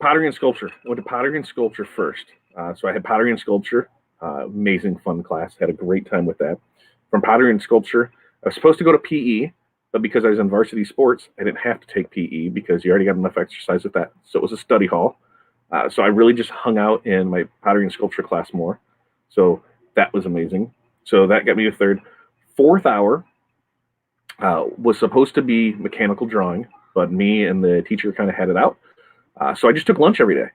Pottery and sculpture. I went to pottery and sculpture first. So I had pottery and sculpture. Amazing fun class. Had a great time with that. From pottery and sculpture, I was supposed to go to PE, but because I was in varsity sports, I didn't have to take PE because you already got enough exercise with that. So it was a study hall. So I really just hung out in my pottery and sculpture class more. So that was amazing. So that got me a third. Fourth hour was supposed to be mechanical drawing, but me and the teacher kind of had it out. So I just took lunch every day.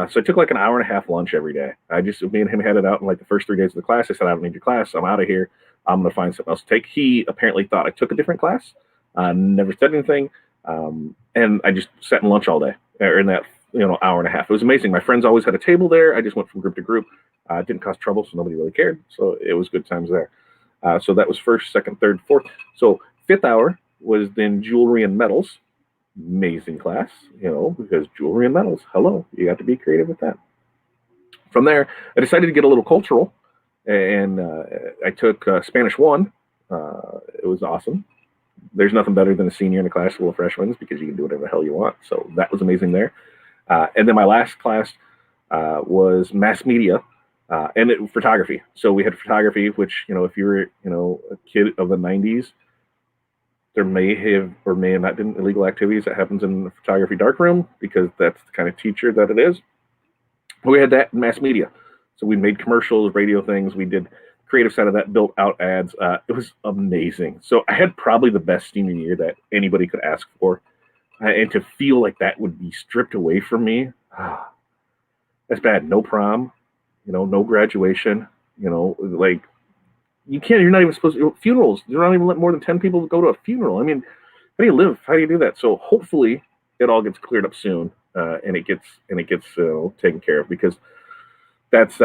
So I took like an hour and a half lunch every day. Me and him had it out in like the first 3 days of the class. I said, I don't need your class. I'm out of here. I'm going to find something else to take. He apparently thought I took a different class. Never said anything. And I just sat in lunch all day, or in that hour and a half. It was amazing. My friends always had a table there. I just went from group to group. It didn't cause trouble, so nobody really cared. So it was good times there. So that was first, second, third, fourth. So fifth hour was then jewelry and metals. Amazing class, because jewelry and metals, hello, you got to be creative with that. From there, I decided to get a little cultural, and I took Spanish 1. It was awesome. There's nothing better than a senior in a class full of freshmen because you can do whatever the hell you want. So that was amazing there. And then my last class was mass media and photography. So we had photography, which, if you're, a kid of the 90s, there may have or may have not been illegal activities that happens in the photography darkroom because that's the kind of teacher that it is. But we had that in mass media. So we made commercials, radio things. We did creative side of that, built out ads. It was amazing. So I had probably the best senior year that anybody could ask for. And to feel like that would be stripped away from me, that's bad. No prom, no graduation, like you can't, you're not even supposed to, funerals, you're not even let more than 10 people go to a funeral. I mean, how do you live? How do you do that? So hopefully it all gets cleared up soon and it gets taken care of because that's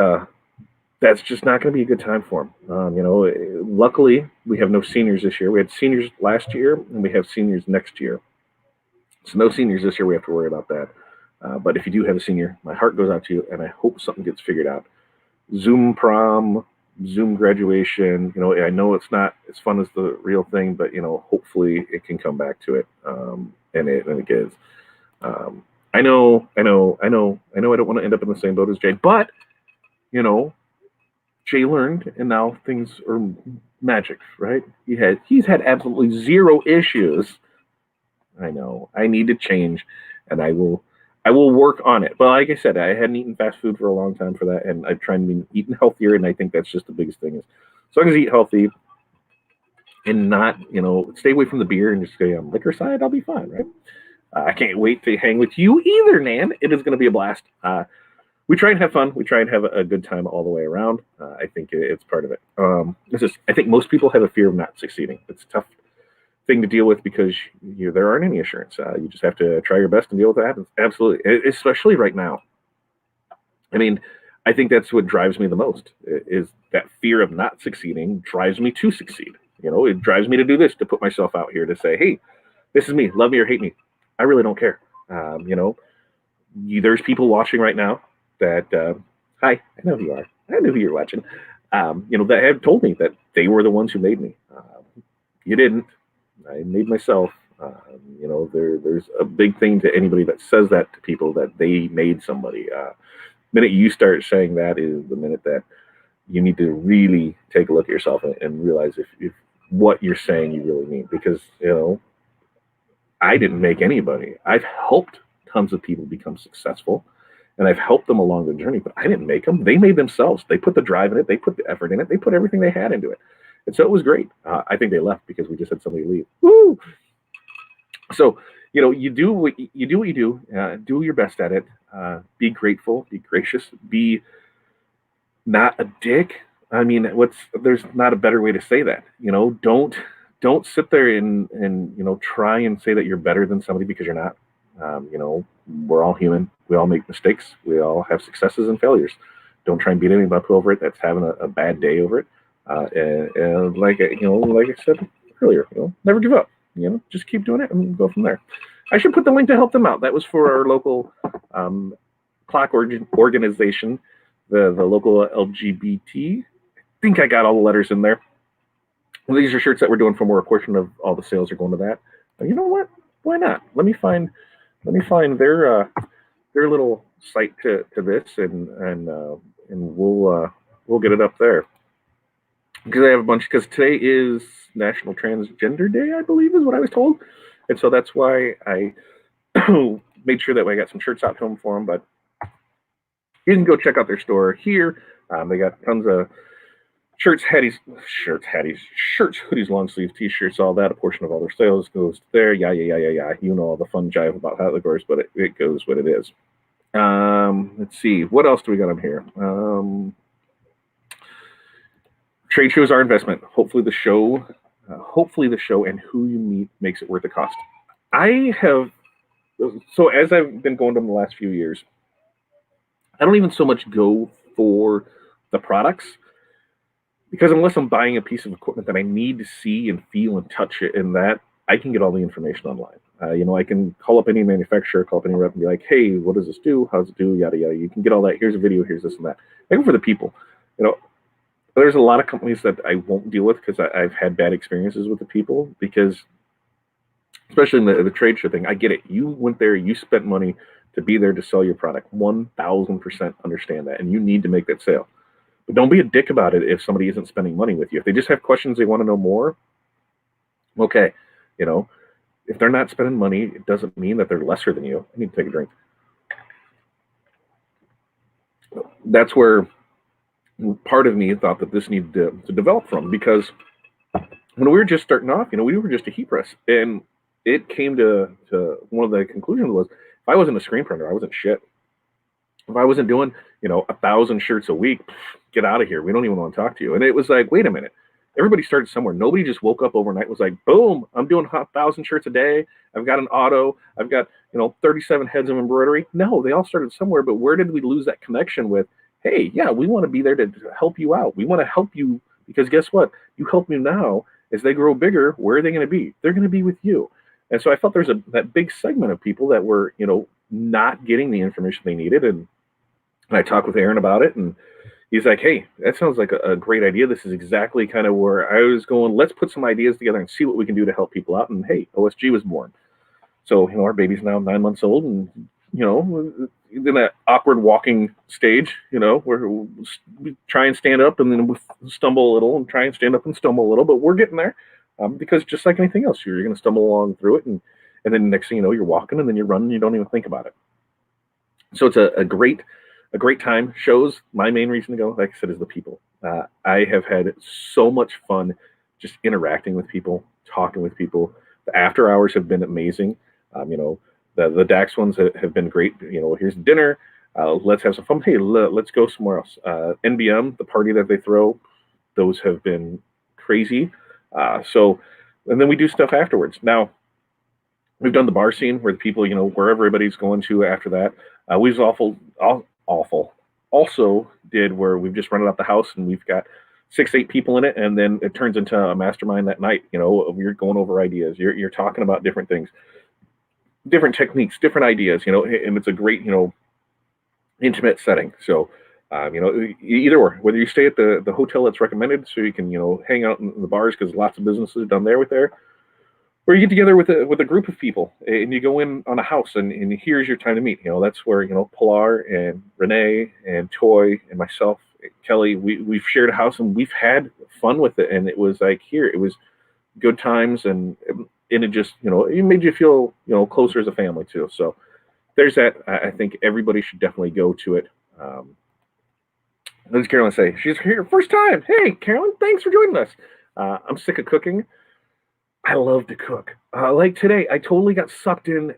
just not going to be a good time for them. Luckily we have no seniors this year. We had seniors last year and we have seniors next year. So no seniors this year. We have to worry about that. But if you do have a senior, my heart goes out to you, and I hope something gets figured out. Zoom prom, Zoom graduation. I know it's not as fun as the real thing, but hopefully it can come back to it. And it gets. I know. I don't want to end up in the same boat as Jay, but Jay learned, and now things are magic, right? He's had absolutely zero issues. I know. I need to change, and I will work on it. But like I said, I hadn't eaten fast food for a long time for that, and I've tried to be eating healthier, and I think that's just the biggest thing is as long as I eat healthy and not, stay away from the beer and just stay on liquor side, I'll be fine, right? I can't wait to hang with you either, Nan. It is going to be a blast. We try and have fun. We try and have a good time all the way around. I think it's part of it. I think most people have a fear of not succeeding. It's tough thing to deal with because there aren't any assurance. You just have to try your best and deal with what happens. Absolutely, especially right now. I mean, I think that's what drives me the most is that fear of not succeeding drives me to succeed. It drives me to do this, to put myself out here to say, hey, this is me, love me or hate me. I really don't care. There's people watching right now that, hi, I know who you are. I know who you're watching. That have told me that they were the ones who made me. You didn't. I made myself. There's a big thing to anybody that says that to people that they made somebody. The minute you start saying that is the minute that you need to really take a look at yourself and realize if what you're saying you really mean. Because I didn't make anybody. I've helped tons of people become successful, and I've helped them along the journey. But I didn't make them. They made themselves. They put the drive in it. They put the effort in it. They put everything they had into it. And so it was great. I think they left because we just had somebody leave. Woo! So, you do what you do. Do your best at it. Be grateful. Be gracious. Be not a dick. I mean, there's not a better way to say that. Don't sit there and try and say that you're better than somebody because you're not. We're all human. We all make mistakes. We all have successes and failures. Don't try and beat anybody up over it that's having a bad day over it. And like I said earlier, never give up. Just keep doing it and go from there. I should put the link to help them out. That was for our local clock organization, the local LGBT. I think I got all the letters in there. Well, these are shirts that we're doing for more. A portion of all the sales are going to that. And you know what? Why not? Let me find their little site to this, and we'll get it up there. Because I have a bunch. Because today is National Transgender Day, I believe, is what I was told, and so that's why I made sure that I got some shirts out to them for them. But you can go check out their store here. They got tons of shirts, hoodies, long sleeve T-shirts, all that. A portion of all their sales goes there. Yeah. All the fun jive about how it goes, but it goes what it is. Let's see. What else do we got on here? Trade shows are investment. Hopefully the show and who you meet makes it worth the cost. So as I've been going to them the last few years, I don't even so much go for the products, because unless I'm buying a piece of equipment that I need to see and feel and touch it, and that I can get all the information online. I can call up any manufacturer, call up any rep and be like, hey, what does this do? How does it do? Yada, yada. You can get all that. Here's a video. Here's this and that. I go for the people. There's a lot of companies that I won't deal with because I've had bad experiences with the people, because especially in the trade show thing. I get it. You went there, you spent money to be there to sell your product. 1000% understand that. And you need to make that sale. But don't be a dick about it if somebody isn't spending money with you. If they just have questions, they want to know more, okay. You know, if they're not spending money, it doesn't mean that they're lesser than you. I need to take a drink. That's where part of me thought that this needed to develop from, because when we were just starting off, we were just a heat press. And it came to one of the conclusions was, if I wasn't a screen printer, I wasn't shit. If I wasn't doing, 1,000 shirts a week, get out of here. We don't even want to talk to you. And it was like, wait a minute. Everybody started somewhere. Nobody just woke up overnight and was like, boom, I'm doing 1,000 shirts a day. I've got an auto. I've got, 37 heads of embroidery. No, they all started somewhere. But where did we lose that connection with, hey, yeah, we want to be there to help you out. We want to help you, because guess what? You help me now. As they grow bigger, where are they going to be? They're going to be with you. And so I felt there's that big segment of people that were, not getting the information they needed. And I talked with Aaron about it, and he's like, hey, that sounds like a great idea. This is exactly kind of where I was going. Let's put some ideas together and see what we can do to help people out. And hey, OSG was born. So, our baby's now 9 months old, and, in that awkward walking stage, where we try and stand up and then we stumble a little and try and stand up and stumble a little, but we're getting there, because just like anything else, you're going to stumble along through it. And then next thing you know, you're walking, and then you're running, you don't even think about it. So it's a great time. Shows, my main reason to go, like I said, is the people. I have had so much fun just interacting with people, talking with people. The after hours have been amazing. The DAX ones have been great. Here's dinner. Let's have some fun. Hey, let's go somewhere else. NBM, the party that they throw, those have been crazy. And then we do stuff afterwards. Now, we've done the bar scene where the people, where everybody's going to after that. We've awful. Also did where we've just rented out the house and we've got 6-8 people in it, and then it turns into a mastermind that night. You're going over ideas. You're talking about different things, different techniques, different ideas. And it's a great, intimate setting. So, either or, whether you stay at the hotel that's recommended, so you can hang out in the bars because lots of businesses done there with there. Or you get together with a group of people and you go in on a house and here's your time to meet. That's where, Pilar and Renee and Toy and myself, Kelly, we've shared a house and we've had fun with it. And it was like, it was good times, and it just, it made you feel, closer as a family too. So there's that. I think everybody should definitely go to it. What does Carolyn say? She's here first time. Hey, Carolyn, thanks for joining us. I'm sick of cooking. I love to cook. Like today, I totally got sucked in.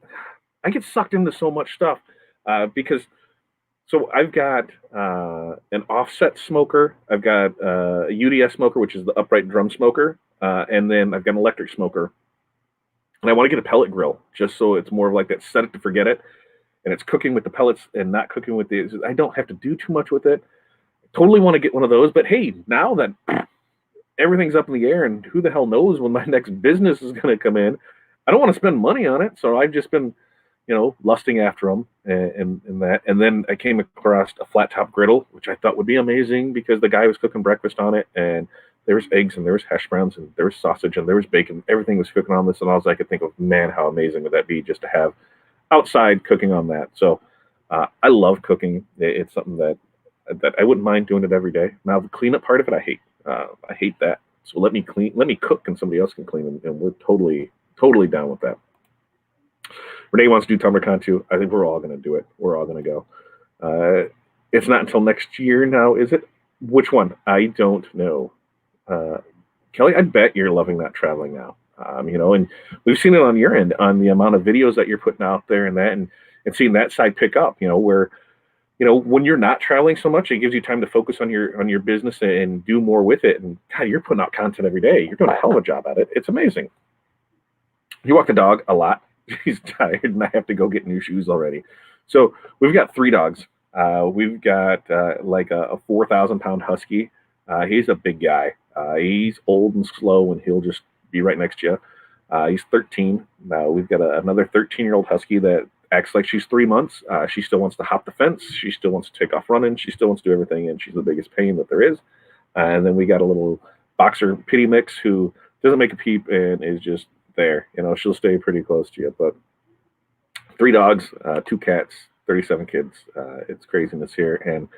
I get sucked into so much stuff because, so I've got an offset smoker. I've got a UDS smoker, which is the upright drum smoker. And then I've got an electric smoker. And I want to get a pellet grill just so it's more of like that set it to forget it. And it's cooking with the pellets and not cooking with the, I don't have to do too much with it. Totally want to get one of those. But hey, now that everything's up in the air and who the hell knows when my next business is going to come in, I don't want to spend money on it. So I've just been, lusting after them and that. And then I came across a flat top griddle, which I thought would be amazing because the guy was cooking breakfast on it, and there was eggs and there was hash browns and there was sausage and there was bacon. Everything was cooking on this. And I could think of, man, how amazing would that be just to have outside cooking on that. So I love cooking. It's something that I wouldn't mind doing it every day. Now the cleanup part of it, I hate that. So let me cook and somebody else can clean, and we're totally down with that. Renee wants to do TumblrCon too. I think we're all going to do it. We're all going to go. It's not until next year now, is it? Which one? I don't know. Kelly, I bet you're loving that traveling now. And we've seen it on your end on the amount of videos that you're putting out there and seeing that side pick up, where when you're not traveling so much, it gives you time to focus on your business and do more with it. And God, you're putting out content every day. You're doing a hell of a job at it. It's amazing. You walk the dog a lot. He's tired, and I have to go get new shoes already. So we've got 3 dogs. We've got like a 4,000-pound husky. He's a big guy. He's old and slow, and he'll just be right next to you. He's 13. We've got another 13-year-old husky that acts like she's 3 months. She still wants to hop the fence. She still wants to take off running. She still wants to do everything, and she's the biggest pain that there is. And then we got a little boxer pity mix who doesn't make a peep and is just there. She'll stay pretty close to you. But 3 dogs, 2 cats, 37 kids. It's craziness here. And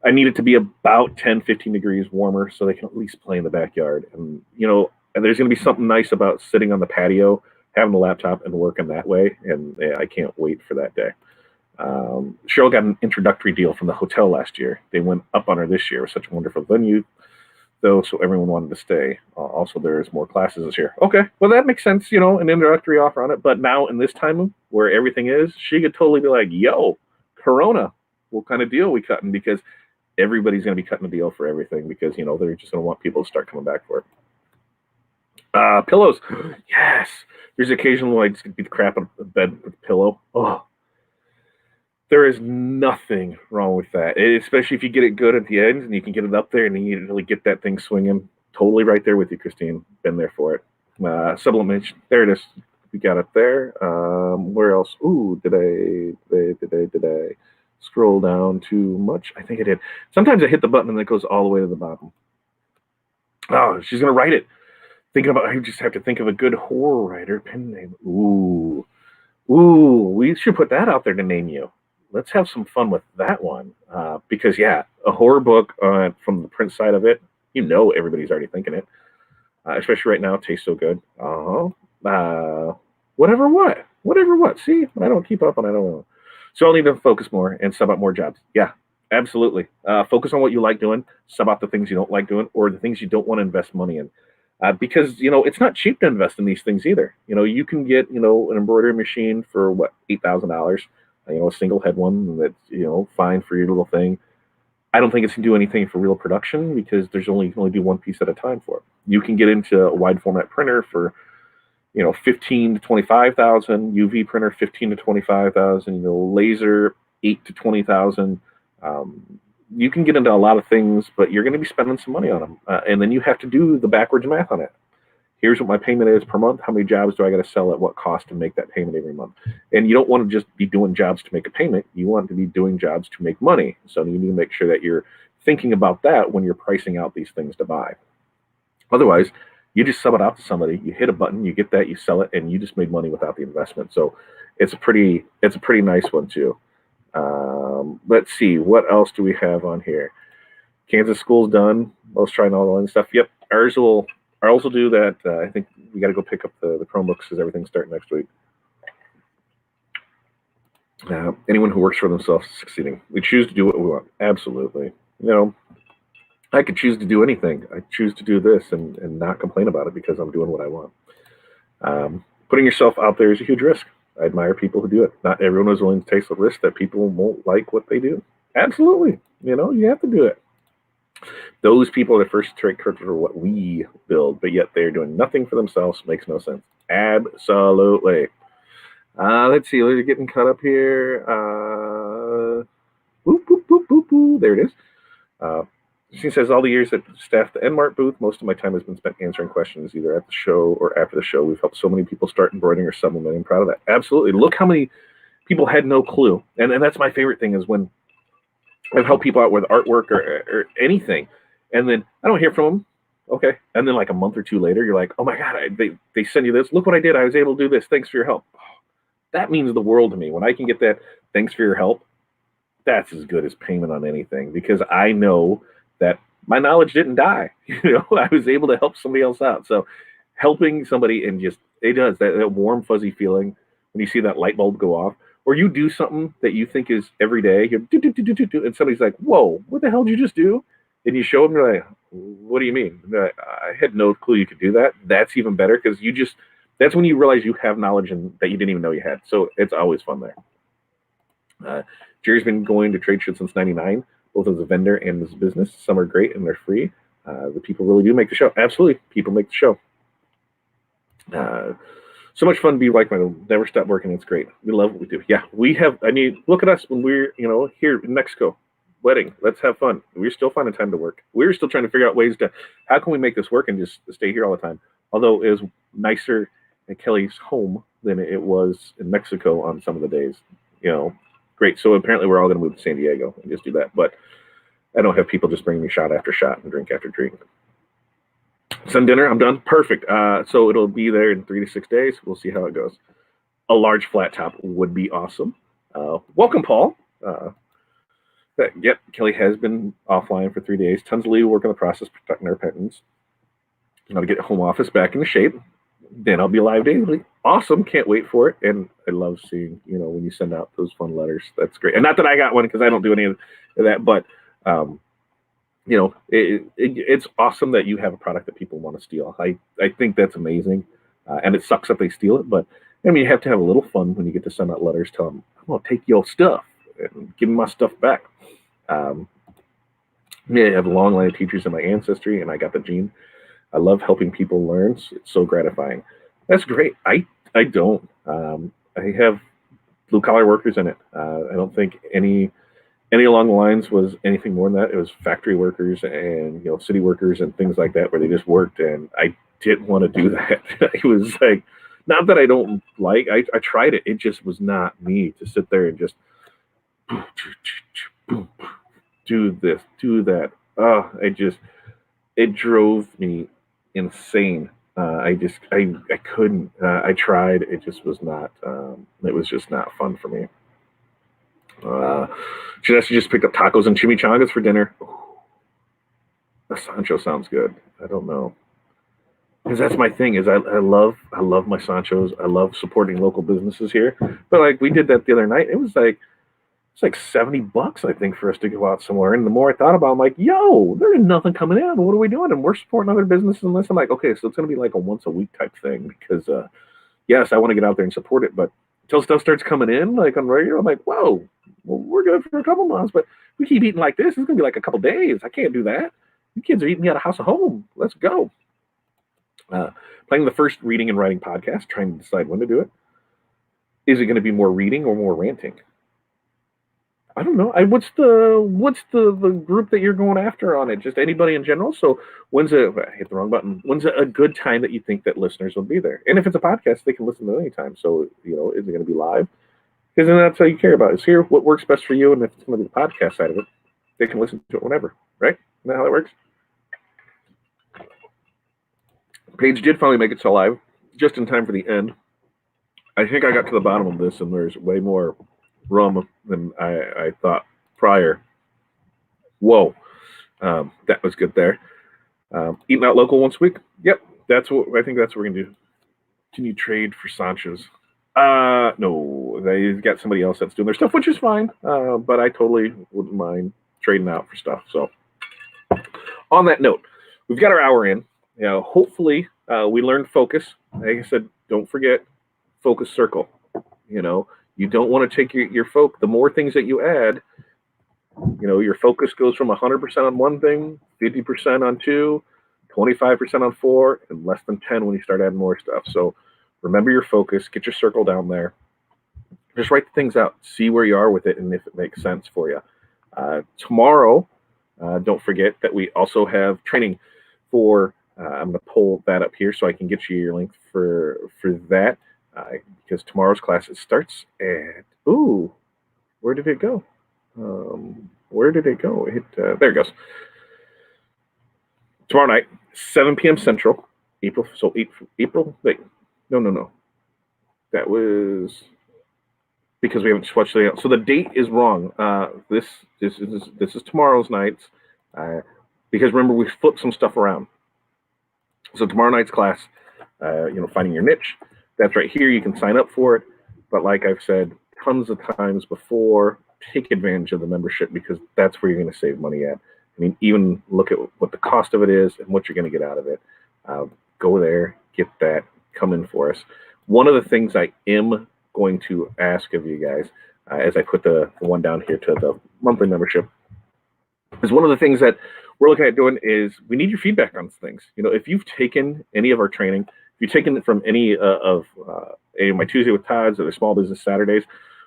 I need it to be about 10, 15 degrees warmer so they can at least play in the backyard. And, and there's going to be something nice about sitting on the patio, having a laptop and working that way. And I can't wait for that day. Cheryl got an introductory deal from the hotel last year. They went up on her this year. It was such a wonderful venue, though, so everyone wanted to stay. Also, there's more classes this year. Okay, well, that makes sense, an introductory offer on it. But now in this time where everything is, she could totally be like, yo, Corona, what kind of deal we cutting? Because everybody's going to be cutting a deal for everything because, they're just going to want people to start coming back for it. Pillows. Yes. There's occasionally I just beat the crap out of the bed with a pillow. Oh, there is nothing wrong with that, especially if you get it good at the end and you can get it up there and you really get that thing swinging. Totally right there with you, Christine. Been there for it. Sublimation. There it is. We got it there. Where else? Ooh, did I scroll down too much? I think I did. Sometimes I hit the button and it goes all the way to the bottom. Oh, she's going to write it. I just have to think of a good horror writer pen name. Ooh, we should put that out there to name you. Let's have some fun with that one. Because, yeah, a horror book from the print side of it, everybody's already thinking it. Especially right now, it tastes so good. Whatever what. See, I don't keep up and I don't know. So I'll need to focus more and sub out more jobs. Yeah, absolutely. Focus on what you like doing, sub out the things you don't like doing, or the things you don't want to invest money in. Because, it's not cheap to invest in these things either. You can get, an embroidery machine for $8,000. A single head one that's, fine for your little thing. I don't think it's going to do anything for real production because you can only do one piece at a time for it. You can get into a wide format printer for, 15 to 25,000, UV printer 15 to 25,000, laser 8 to 20,000. You can get into a lot of things, but you're going to be spending some money on them. And then you have to do the backwards math on it. Here's what my payment is per month. How many jobs do I got to sell at what cost to make that payment every month? And you don't want to just be doing jobs to make a payment. You want to be doing jobs to make money. So you need to make sure that you're thinking about that when you're pricing out these things to buy. Otherwise, you just sub it out to somebody. You hit a button, you get that, you sell it, and you just made money without the investment. So it's a pretty nice one too. Let's see, what else do we have on here? Kansas school's done. Most trying all the line stuff. Yep, ours will do that. I think we got to go pick up the Chromebooks because everything's starting next week. Anyone who works for themselves is succeeding. We choose to do what we want. Absolutely. I could choose to do anything. I choose to do this and not complain about it because I'm doing what I want. Putting yourself out there is a huge risk. I admire people who do it. Not everyone is willing to take the risk that people won't like what they do. Absolutely. You have to do it. Those people are the first to take credit for what we build, but yet they're doing nothing for themselves. Makes no sense. Absolutely. Let's see. We're getting cut up here. Boop, boop, boop, boop, boop. There it is. She says, all the years that staffed the Enmart booth, most of my time has been spent answering questions either at the show or after the show. We've helped so many people start embroidering or supplementing. I'm proud of that. Absolutely. Look how many people had no clue. And that's my favorite thing is when I've helped people out with artwork or anything. And then I don't hear from them. Okay. And then like a month or two later, you're like, oh my God, they send you this. Look what I did. I was able to do this. Thanks for your help. That means the world to me. When I can get that, thanks for your help, that's as good as payment on anything because I know that my knowledge didn't die. I was able to help somebody else out. So helping somebody and it does that warm, fuzzy feeling when you see that light bulb go off. Or you do something that you think is every day, and somebody's like, whoa, what the hell did you just do? And you show them, you're like, what do you mean? I had no clue you could do that. That's even better because that's when you realize you have knowledge and that you didn't even know you had. So it's always fun there. Jerry's been going to trade shows since 99, both as a vendor and as a business. Some are great and they're free. The people really do make the show. Absolutely. People make the show. So much fun to be like-minded. Never stop working. It's great. We love what we do. Yeah, we have. I mean, look at us when we're here in Mexico, wedding. Let's have fun. We're still finding time to work. We're still trying to figure out ways to how can we make this work and just stay here all the time. Although it was nicer at Kelly's home than it was in Mexico on some of the days. Great. So apparently we're all going to move to San Diego and just do that. But I don't have people just bring me shot after shot and drink after drink. Sun dinner, I'm done. Perfect. So it'll be there in 3 to 6 days. We'll see how it goes. A large flat top would be awesome. Welcome, Paul. Yep, Kelly has been offline for 3 days. Tons of legal work on the process, protecting our patents. I'll get home office back into shape. Then I'll be live daily. Awesome. Can't wait for it. And I love seeing, when you send out those fun letters. That's great. And not that I got one because I don't do any of that, but, it's awesome that you have a product that people want to steal. I think that's amazing. And it sucks that they steal it. But, you have to have a little fun when you get to send out letters. Tell them, I'm going to take your stuff and give me my stuff back. I have a long line of teachers in my ancestry, and I got the gene. I love helping people learn. It's so gratifying. That's great. I don't. I have blue collar workers in it. I don't think any along the lines was anything more than that. It was factory workers and city workers and things like that where they just worked, and I didn't want to do that. It was like, not that I don't like. I tried it. It just was not me to sit there and just do this, do that. It drove me insane. I couldn't. I tried. It just was not. It was just not fun for me. Janessa just picked up tacos and chimichangas for dinner. The Sancho sounds good. I don't know, because that's my thing. Is I love my Sanchos. I love supporting local businesses here. But like we did that the other night. It's like $70, I think, for us to go out somewhere. And the more I thought about it, I'm like, yo, there's nothing coming in. What are we doing? And we're supporting other businesses and this. I'm like, okay, so it's going to be like a once a week type thing because, yes, I want to get out there and support it. But until stuff starts coming in, like on regular, I'm like, whoa, well, we're good for a couple months. But if we keep eating like this, it's going to be like a couple days. I can't do that. You kids are eating me out of house of home. Let's go. Playing the first reading and writing podcast, trying to decide when to do it. Is it going to be more reading or more ranting? I don't know. What's the group that you're going after on it? Just anybody in general? So I hit the wrong button. When's a good time that you think that listeners will be there? And if it's a podcast, they can listen to it anytime. So, is it going to be live? Because then that's all you care about. Is here what works best for you, and if it's going to be the podcast side of it, they can listen to it whenever, right? Isn't that how that works? Paige did finally make it to live, just in time for the end. I think I got to the bottom of this, and there's way more rum than I thought prior. Whoa, that was good there. Eating out local once a week. Yep, I think that's what we're gonna do. Can you trade for Sancho's? No, they've got somebody else that's doing their stuff, which is fine. But I totally wouldn't mind trading out for stuff. So, on that note, we've got our hour in. Hopefully, we learned focus. Like I said, don't forget focus circle. You don't want to take your focus. The more things that you add, your focus goes from 100% on one thing, 50% on two, 25% on four, and less than 10 when you start adding more stuff. So remember your focus. Get your circle down there. Just write the things out. See where you are with it and if it makes sense for you. Tomorrow, don't forget that we also have training for. I'm going to pull that up here so I can get you your link for that. Because tomorrow's class, it starts at, where did it go? There it goes. Tomorrow night, 7 p.m. Central, April. No. That was because we haven't switched it out. So the date is wrong. This is tomorrow's nights. Because remember, we flipped some stuff around. So tomorrow night's class, finding your niche. That's right here. You can sign up for it. But like I've said tons of times before, take advantage of the membership because that's where you're going to save money at. I mean, even look at what the cost of it is and what you're going to get out of it. Go there, get that, come in for us. One of the things I am going to ask of you guys, as I put the one down here to the monthly membership, is one of the things that we're looking at doing is we need your feedback on things. If you've taken any of our training, if you've taken it from any of my Tuesday with Todd's or the Small Business Saturdays,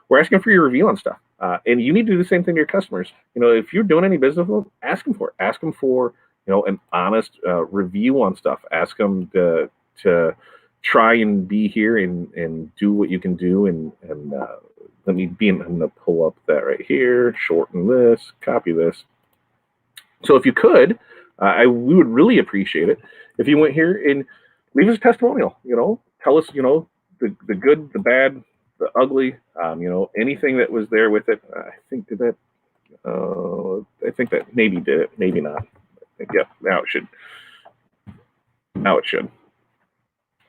we're asking for your review on stuff. And you need to do the same thing to your customers. If you're doing any business with them, ask them for it. Ask them for, an honest review on stuff. Ask them to try and be here and do what you can do. And I'm going to pull up that right here, shorten this, copy this. So if you could, we would really appreciate it if you went here and leave us a testimonial. Tell us, the good, the bad, the ugly, anything that was there with it. I think that maybe did it, maybe not. Yep, now it should. Now it should.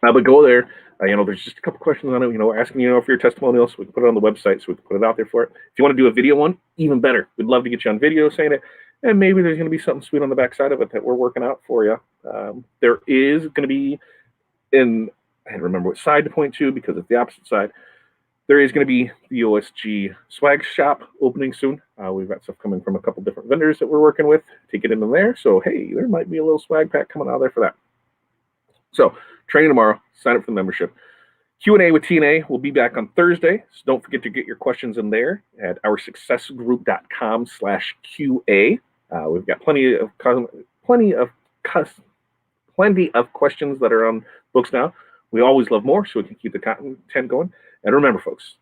But go there. There's just a couple questions on it. Asking for your testimonial, so we can put it on the website, so we can put it out there for it. If you want to do a video one, even better. We'd love to get you on video saying it, and maybe there's going to be something sweet on the backside of it that we're working out for you. There is going to be, I had to remember what side to point to because it's the opposite side. There is going to be the OSG swag shop opening soon. We've got stuff coming from a couple different vendors that we're working with to get into there. So hey, there might be a little swag pack coming out there for that. So training tomorrow, sign up for the membership. Q&A with TNA will be back on Thursday. So don't forget to get your questions in there at oursuccessgroup.com/QA. We've got plenty of questions that are on books now. We always love more, so we can keep the content going. And remember, folks,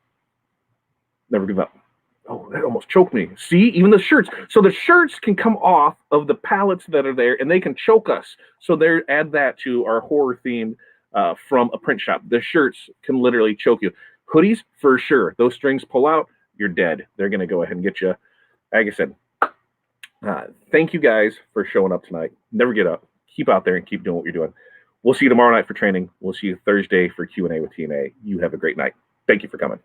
never give up. Oh, that almost choked me. See, even the shirts. So the shirts can come off of the pallets that are there, and they can choke us. So add that to our horror theme from a print shop. The shirts can literally choke you. Hoodies, for sure. Those strings pull out, you're dead. They're going to go ahead and get you. Like I said, thank you guys for showing up tonight. Never get up. Keep out there and keep doing what you're doing. We'll see you tomorrow night for training. We'll see you Thursday for Q&A with TNA. You have a great night. Thank you for coming.